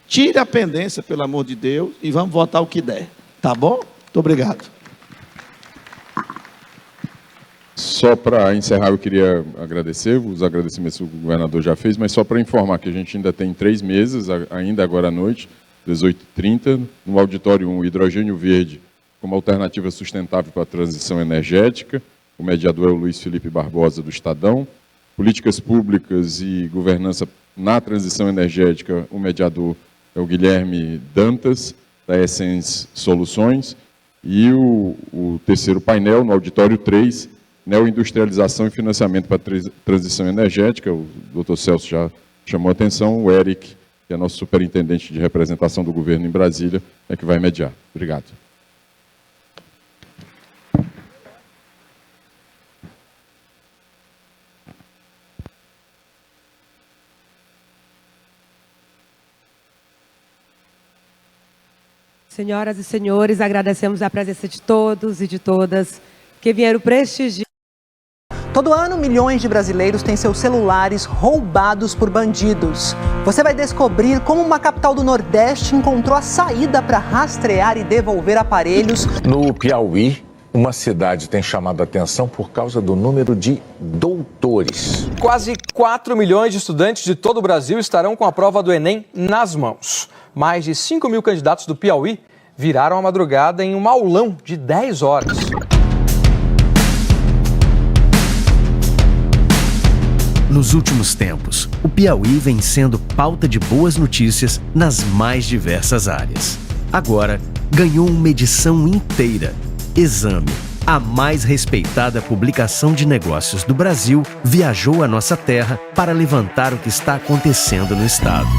tire a pendência, pelo amor de Deus, e vamos votar o que der. Tá bom? Muito obrigado. Só para encerrar, eu queria agradecer, os agradecimentos que o governador já fez, mas só para informar que a gente ainda tem 3 meses, ainda agora à noite, 18h30, no Auditório 1, Hidrogênio Verde, como alternativa sustentável para a transição energética. O mediador é o Luiz Felipe Barbosa, do Estadão. Políticas públicas e governança na transição energética, o mediador é o Guilherme Dantas, da Essence Soluções. E o terceiro painel, no Auditório 3, Neoindustrialização e Financiamento para a Transição Energética, o doutor Celso já chamou a atenção, o Eric, que é nosso superintendente de representação do governo em Brasília, é que vai mediar. Obrigado. Senhoras e senhores, agradecemos a presença de todos e de todas que vieram prestigiar. Todo ano, milhões de brasileiros têm seus celulares roubados por bandidos. Você vai descobrir como uma capital do Nordeste encontrou a saída para rastrear e devolver aparelhos. No Piauí, uma cidade tem chamado a atenção por causa do número de doutores. Quase 4 milhões de estudantes de todo o Brasil estarão com a prova do Enem nas mãos. Mais de 5 mil candidatos do Piauí viraram a madrugada em um aulão de 10 horas. Nos últimos tempos, o Piauí vem sendo pauta de boas notícias nas mais diversas áreas. Agora, ganhou uma edição inteira. Exame, a mais respeitada publicação de negócios do Brasil, viajou à nossa terra para levantar o que está acontecendo no estado.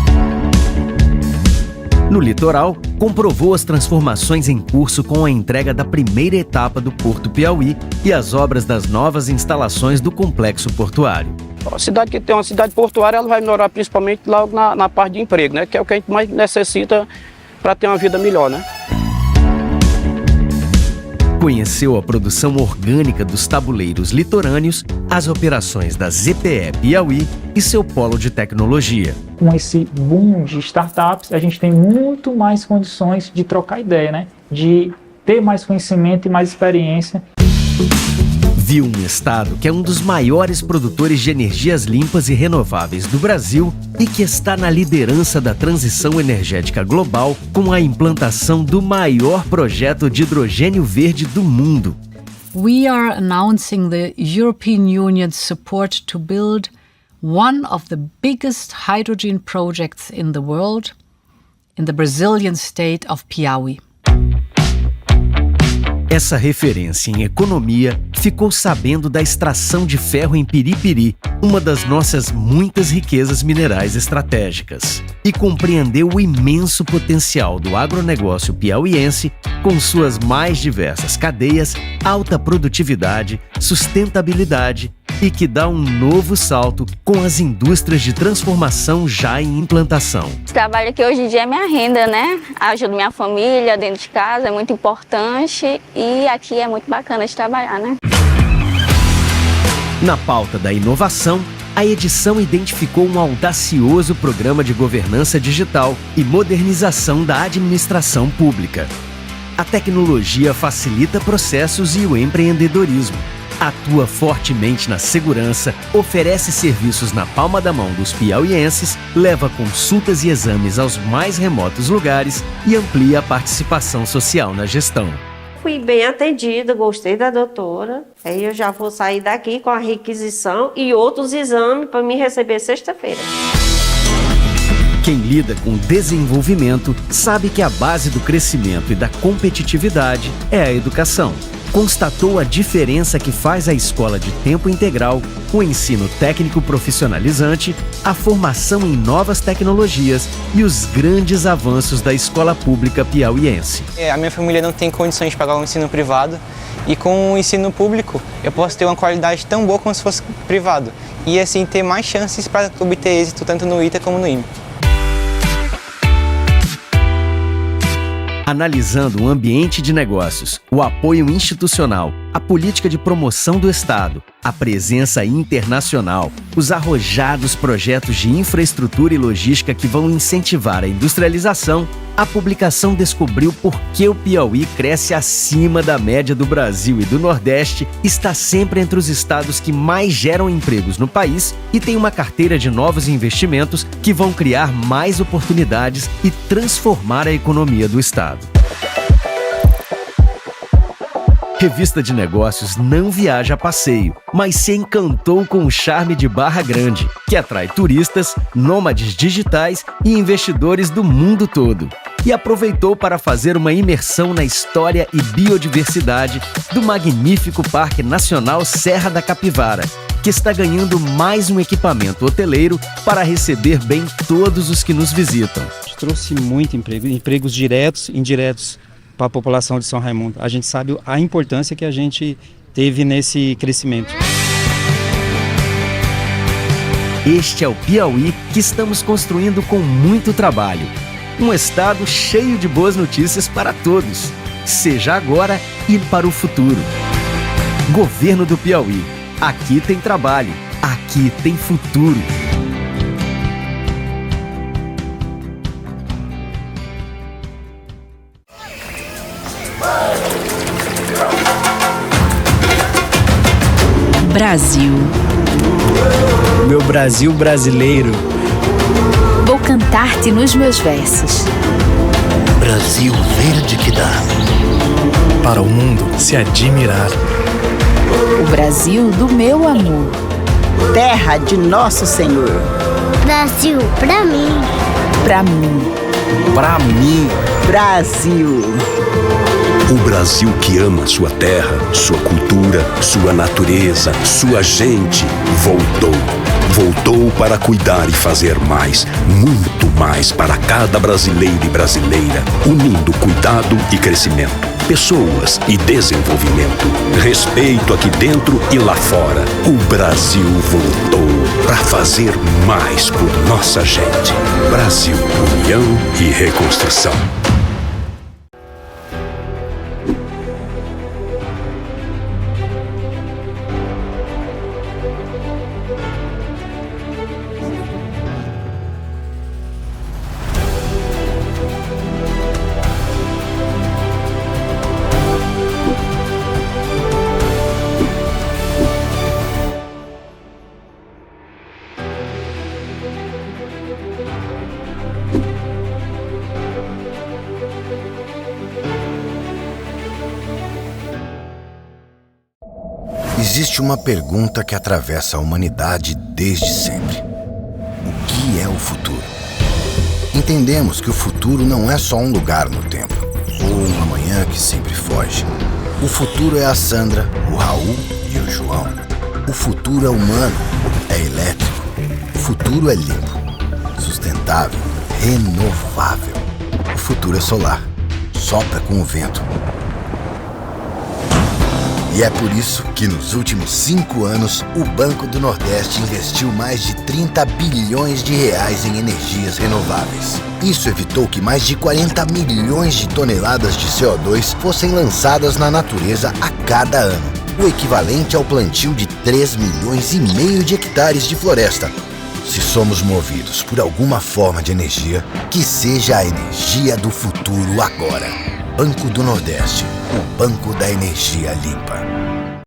No litoral, comprovou as transformações em curso com a entrega da primeira etapa do Porto Piauí e as obras das novas instalações do complexo portuário. A cidade que tem uma cidade portuária, ela vai melhorar principalmente logo na parte de emprego, né? Que é o que a gente mais necessita para ter uma vida melhor, né? Conheceu a produção orgânica dos tabuleiros litorâneos, as operações da ZPE Piauí e seu polo de tecnologia. Com esse boom de startups, a gente tem muito mais condições de trocar ideia, né? De ter mais conhecimento e mais experiência. Viu um estado que é um dos maiores produtores de energias limpas e renováveis do Brasil e que está na liderança da transição energética global com a implantação do maior projeto de hidrogênio verde do mundo. We are announcing the European Union's support to build one of the biggest hydrogen projects in the world in the Brazilian state of Piauí. Essa referência em economia ficou sabendo da extração de ferro em Piripiri, uma das nossas muitas riquezas minerais estratégicas, e compreendeu o imenso potencial do agronegócio piauiense com suas mais diversas cadeias, alta produtividade, sustentabilidade e que dá um novo salto com as indústrias de transformação já em implantação. Esse trabalho aqui hoje em dia é minha renda, né? Ajudo minha família dentro de casa, é muito importante e aqui é muito bacana de trabalhar, né? Na pauta da inovação, a edição identificou um audacioso programa de governança digital e modernização da administração pública. A tecnologia facilita processos e o empreendedorismo. Atua fortemente na segurança, oferece serviços na palma da mão dos piauienses, leva consultas e exames aos mais remotos lugares e amplia a participação social na gestão. Fui bem atendida, gostei da doutora. Aí eu já vou sair daqui com a requisição e outros exames para me receber sexta-feira. Quem lida com desenvolvimento sabe que a base do crescimento e da competitividade é a educação. constatou a diferença que faz a escola de tempo integral, o ensino técnico profissionalizante, a formação em novas tecnologias e os grandes avanços da escola pública piauiense. A minha família não tem condições de pagar um ensino privado e com o ensino público eu posso ter uma qualidade tão boa como se fosse privado e assim ter mais chances para obter êxito tanto no ITA como no IME. Analisando o ambiente de negócios, o apoio institucional, a política de promoção do Estado, a presença internacional, os arrojados projetos de infraestrutura e logística que vão incentivar a industrialização, a publicação descobriu por que o Piauí cresce acima da média do Brasil e do Nordeste, está sempre entre os estados que mais geram empregos no país e tem uma carteira de novos investimentos que vão criar mais oportunidades e transformar a economia do estado. Revista de Negócios não viaja a passeio, mas se encantou com o charme de Barra Grande, que atrai turistas, nômades digitais e investidores do mundo todo. E aproveitou para fazer uma imersão na história e biodiversidade do magnífico Parque Nacional Serra da Capivara, que está ganhando mais um equipamento hoteleiro para receber bem todos os que nos visitam. Trouxe muito emprego, empregos diretos e indiretos para a população de São Raimundo. A gente sabe a importância que a gente teve nesse crescimento. Este é o Piauí que estamos construindo com muito trabalho. Um estado cheio de boas notícias para todos, seja agora e para o futuro. Governo do Piauí. Aqui tem trabalho, aqui tem futuro. Brasil. Meu Brasil brasileiro. Vou cantar-te nos meus versos. Brasil verde que dá para o mundo se admirar. O Brasil do meu amor. Terra de nosso Senhor. Brasil pra mim. Pra mim. Pra mim. Brasil. O Brasil que ama sua terra, sua cultura, sua natureza, sua gente, voltou. Voltou para cuidar e fazer mais, muito mais para cada brasileiro e brasileira, unindo cuidado e crescimento, pessoas e desenvolvimento, respeito aqui dentro e lá fora. O Brasil voltou para fazer mais por nossa gente. Brasil, união e reconstrução. Existe uma pergunta que atravessa a humanidade desde sempre. O que é o futuro? Entendemos que o futuro não é só um lugar no tempo, ou um amanhã que sempre foge. O futuro é a Sandra, o Raul e o João. O futuro é humano, é elétrico. O futuro é limpo, sustentável, renovável. O futuro é solar, sopra com o vento. E é por isso que nos últimos 5 anos, o Banco do Nordeste investiu mais de 30 bilhões de reais em energias renováveis. Isso evitou que mais de 40 milhões de toneladas de CO2 fossem lançadas na natureza a cada ano, o equivalente ao plantio de 3,5 milhões de hectares de floresta. Se somos movidos por alguma forma de energia, que seja a energia do futuro agora. Banco do Nordeste, o banco da energia limpa.